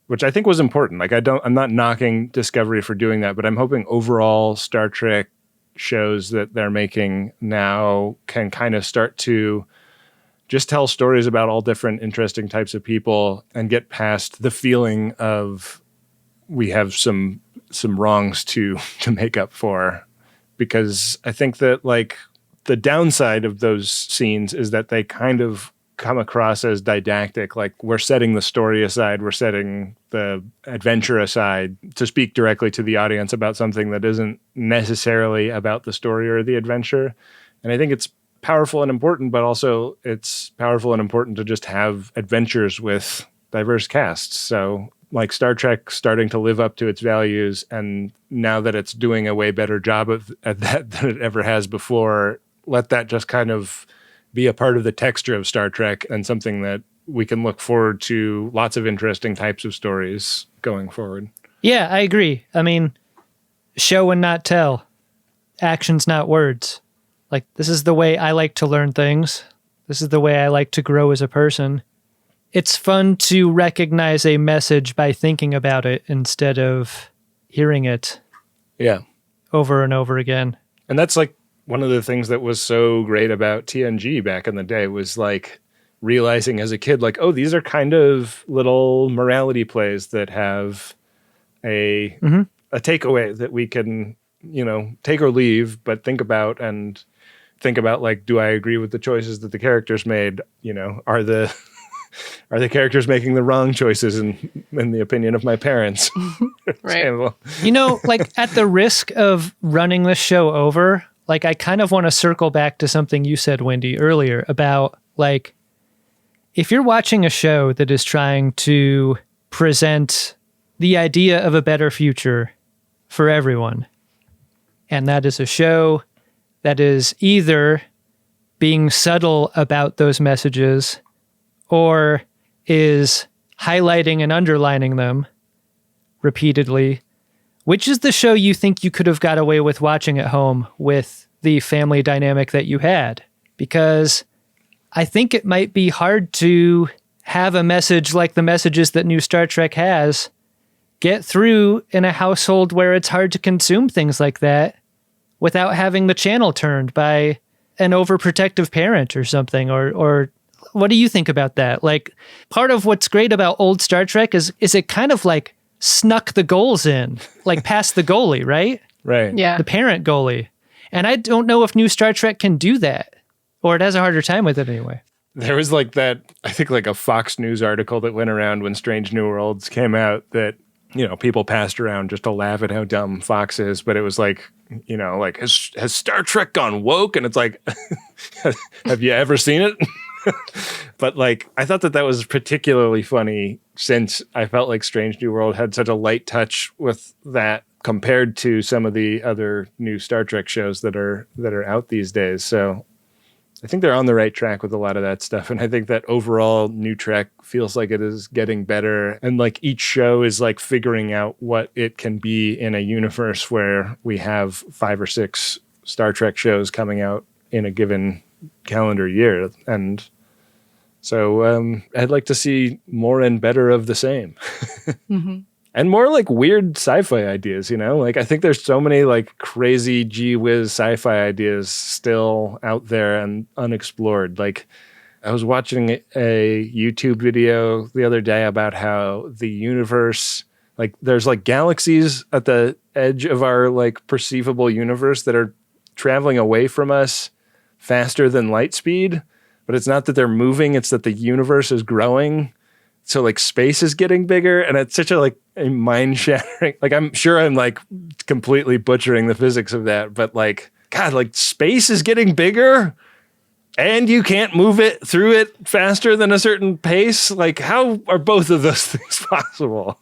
which I think was important. Like I'm not knocking Discovery for doing that, but I'm hoping overall Star Trek shows that they're making now can kind of start to just tell stories about all different interesting types of people and get past the feeling of we have some wrongs to make up for. Because I think that like the downside of those scenes is that they kind of come across as didactic. Like we're setting the story aside, we're setting the adventure aside to speak directly to the audience about something that isn't necessarily about the story or the adventure. And I think it's powerful and important, but also it's powerful and important to just have adventures with diverse casts. So like Star Trek starting to live up to its values, and now that it's doing a way better job at that than it ever has before, let that just kind of be a part of the texture of Star Trek and something that we can look forward to lots of interesting types of stories going forward. Yeah, I agree. I mean, show and not tell. Actions, not words. Like, this is the way I like to learn things. This is the way I like to grow as a person. It's fun to recognize a message by thinking about it instead of hearing it. Yeah. Over and over again. And that's like one of the things that was so great about TNG back in the day was like realizing as a kid, like, oh, these are kind of little morality plays that have a takeaway that we can, you know, take or leave, but think about like, do I agree with the choices that the characters made? You know, are the characters making the wrong choices in the opinion of my parents? Right. You know, like at the risk of running this show over, like I kind of want to circle back to something you said, Wendy, earlier about like, if you're watching a show that is trying to present the idea of a better future for everyone, and that is a show that is either being subtle about those messages or is highlighting and underlining them repeatedly, which is the show you think you could have got away with watching at home with the family dynamic that you had? Because I think it might be hard to have a message like the messages that new Star Trek has get through in a household where it's hard to consume things like that without having the channel turned by an overprotective parent or something. Or what do you think about that? Like, part of what's great about old Star Trek is it kind of like snuck the goals in, like past the goalie, right? Right. Yeah. The parent goalie. And I don't know if new Star Trek can do that, or it has a harder time with it anyway. There was like that, I think like a Fox News article that went around when Strange New Worlds came out that, you know, people passed around just to laugh at how dumb Fox is. But it was like, you know, like, has Star Trek gone woke? And it's like, have you ever seen it? But like, I thought that was particularly funny since I felt like Strange New World had such a light touch with that compared to some of the other new Star Trek shows that are out these days. So I think they're on the right track with a lot of that stuff. And I think that overall NuTrek feels like it is getting better. And like each show is like figuring out what it can be in a universe where we have 5 or 6 Star Trek shows coming out in a given calendar year. And so I'd like to see more and better of the same. Mm-hmm. And more like weird sci-fi ideas, you know? Like I think there's so many like crazy gee whiz sci-fi ideas still out there and unexplored. Like I was watching a YouTube video the other day about how the universe, like there's like galaxies at the edge of our like perceivable universe that are traveling away from us faster than light speed. But it's not that they're moving, it's that the universe is growing. So like space is getting bigger, and it's such a like a mind shattering. Like I'm sure I'm like completely butchering the physics of that, but like God, like space is getting bigger. and you can't move it through it faster than a certain pace. Like, how are both of those things possible?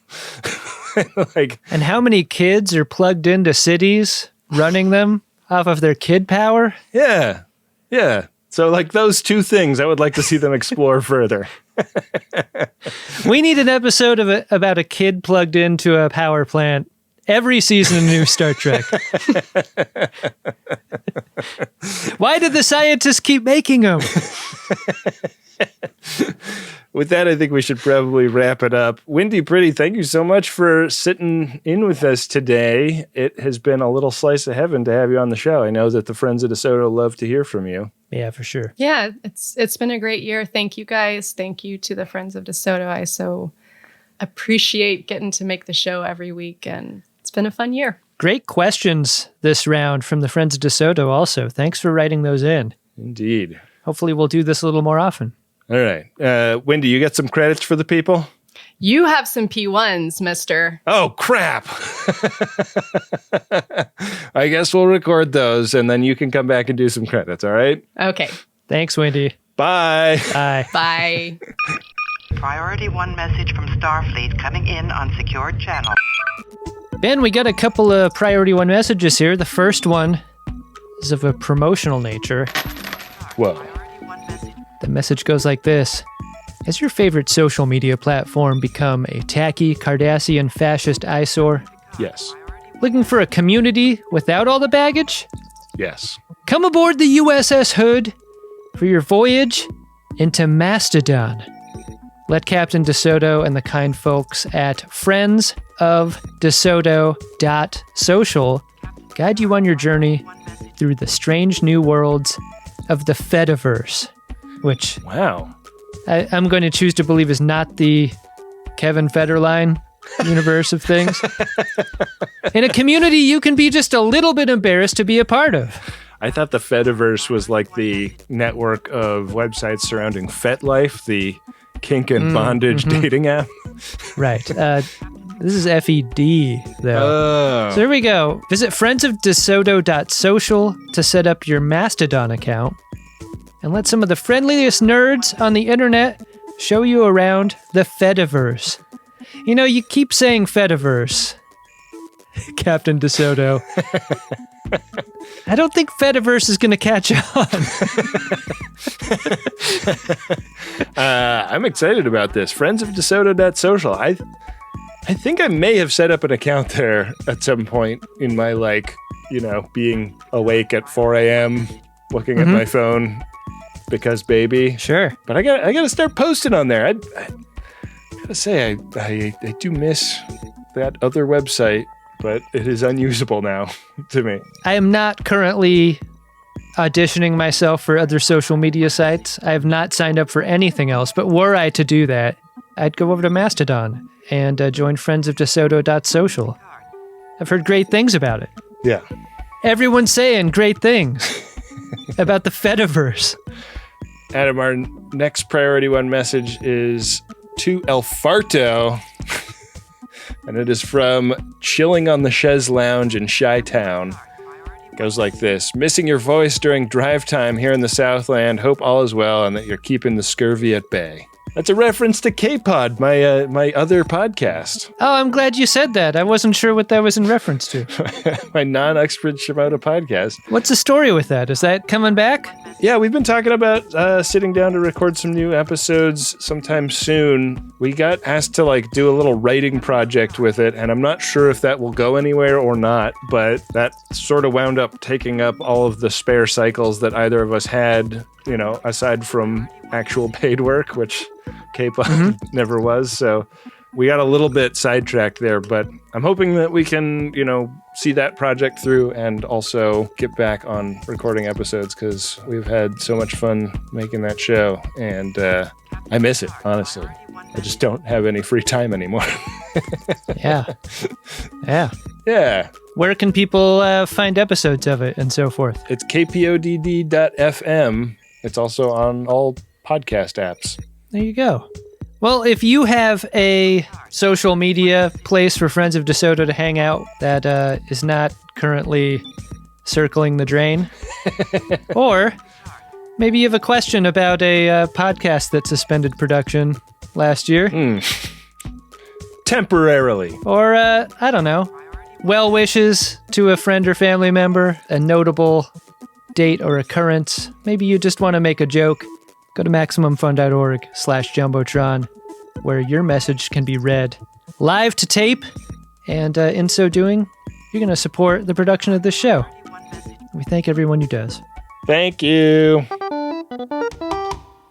Like, and how many kids are plugged into cities running them off of their kid power? Yeah. So like those two things, I would like to see them explore further. We need an episode about a kid plugged into a power plant every season of new Star Trek. Why did the scientists keep making them? With that, I think we should probably wrap it up. Wendy Pretty, thank you so much for sitting in with us today. It has been a little slice of heaven to have you on the show. I know that the Friends of DeSoto love to hear from you. Yeah, for sure. Yeah, it's been a great year. Thank you guys. Thank you to the Friends of DeSoto. I so appreciate getting to make the show every week, and it's been a fun year. Great questions this round from the Friends of DeSoto also. Thanks for writing those in. Indeed. Hopefully we'll do this a little more often. All right. Wendy, you got some credits for the people? You have some P1s, mister. Oh, crap. I guess we'll record those, and then you can come back and do some credits, all right? Okay. Thanks, Wendy. Bye. Bye. Bye. Priority 1 message from Starfleet coming in on secured channel. Ben, we got a couple of Priority 1 messages here. The first one is of a promotional nature. Whoa. The message goes like this. Has your favorite social media platform become a tacky, Cardassian fascist eyesore? Yes. Looking for a community without all the baggage? Yes. Come aboard the USS Hood for your voyage into Mastodon. Let Captain DeSoto and the kind folks at Friends of DeSoto.social guide you on your journey through the strange new worlds of the Fediverse, which wow, I'm going to choose to believe is not the Kevin Federline universe of things. In a community you can be just a little bit embarrassed to be a part of. I thought the Fediverse was like the network of websites surrounding FetLife, the kink and bondage dating app. Right. This is FED, though. So here we go. Visit friendsofdesoto.social to set up your Mastodon account and let some of the friendliest nerds on the internet show you around the Fediverse. You know, you keep saying Fediverse, Captain DeSoto. I don't think Fediverse is going to catch on. I'm excited about this. Friendsofdesoto.social. I think I may have set up an account there at some point in my, being awake at 4 a.m., looking at my phone because baby. Sure. But I got to start posting on there. I gotta say, I do miss that other website, but it is unusable now to me. I am not currently auditioning myself for other social media sites. I have not signed up for anything else, but were I to do that, I'd go over to Mastodon and join friendsofdesoto.social. I've heard great things about it. Yeah. Everyone's saying great things about the Fediverse. Adam, our next Priority 1 message is to El Farto, and it is from Chilling on the Chaise Lounge in Chi-Town. It goes like this. Missing your voice during drive time here in the Southland. Hope all is well and that you're keeping the scurvy at bay. That's a reference to K-Pod, my other podcast. Oh, I'm glad you said that. I wasn't sure what that was in reference to. My non-Uxbridge-Shimoda podcast. What's the story with that? Is that coming back? Yeah, we've been talking about sitting down to record some new episodes sometime soon. We got asked to do a little writing project with it, and I'm not sure if that will go anywhere or not, but that sort of wound up taking up all of the spare cycles that either of us had, aside from actual paid work, which K-Pod never was. So we got a little bit sidetracked there, but I'm hoping that we can, see that project through and also get back on recording episodes because we've had so much fun making that show. And I miss it, honestly. I just don't have any free time anymore. Yeah. Where can people find episodes of it and so forth? It's kpodd.fm. It's also on all podcast apps. There you go. Well, if you have a social media place for Friends of DeSoto to hang out that is not currently circling the drain, or Maybe you have a question about a podcast that suspended production last year. Temporarily. Or, I don't know, well wishes to a friend or family member, a notable date or occurrence. Maybe you just want to make a joke. Go to MaximumFun.org/Jumbotron, where your message can be read live to tape. And in so doing, you're going to support the production of this show. We thank everyone who does. Thank you.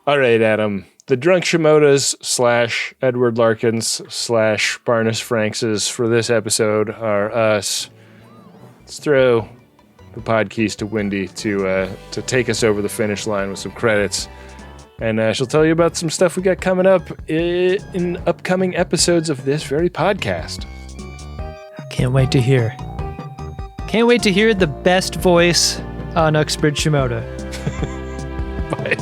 All right, Adam. The Drunk Shimodas / Edward Larkins / Barnes Frankses for this episode are us. Let's throw the pod keys to Wendy to take us over the finish line with some credits. And she'll tell you about some stuff we got coming up in upcoming episodes of this very podcast. Can't wait to hear. Can't wait to hear the best voice on Uxbridge-Shimoda. By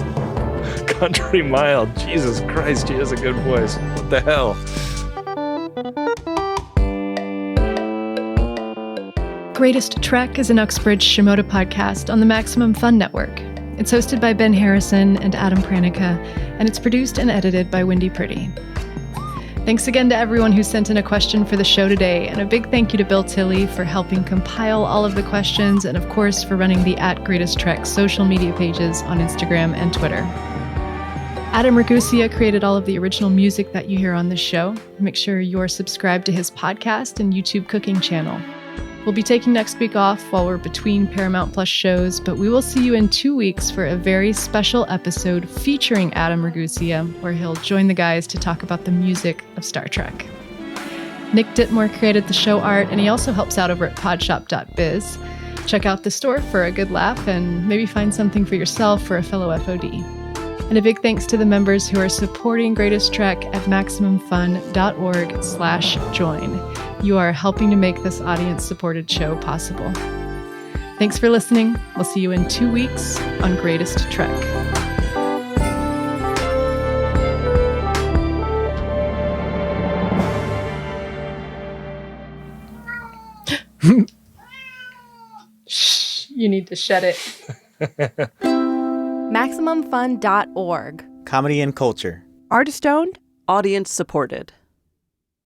Country Mile. Jesus Christ, he has a good voice. What the hell? Greatest Trek is an Uxbridge-Shimoda podcast on the Maximum Fun Network. It's hosted by Ben Harrison and Adam Pranica, and it's produced and edited by Wendy Pretty. Thanks again to everyone who sent in a question for the show today, and a big thank you to Bill Tilley for helping compile all of the questions, and of course for running the @GreatestTrek social media pages on Instagram and Twitter. Adam Ragusia created all of the original music that you hear on this show. Make sure you're subscribed to his podcast and YouTube cooking channel. We'll be taking next week off while we're between Paramount Plus shows, but we will see you in 2 weeks for a very special episode featuring Adam Ragusia, where he'll join the guys to talk about the music of Star Trek. Nick Dittmore created the show art, and he also helps out over at podshop.biz. Check out the store for a good laugh and maybe find something for yourself or a fellow FOD. And a big thanks to the members who are supporting Greatest Trek at MaximumFun.org/join. You are helping to make this audience-supported show possible. Thanks for listening. We'll see you in 2 weeks on Greatest Trek. Shh, you need to shut it. MaximumFun.org. Comedy and culture. Artist owned. Audience supported.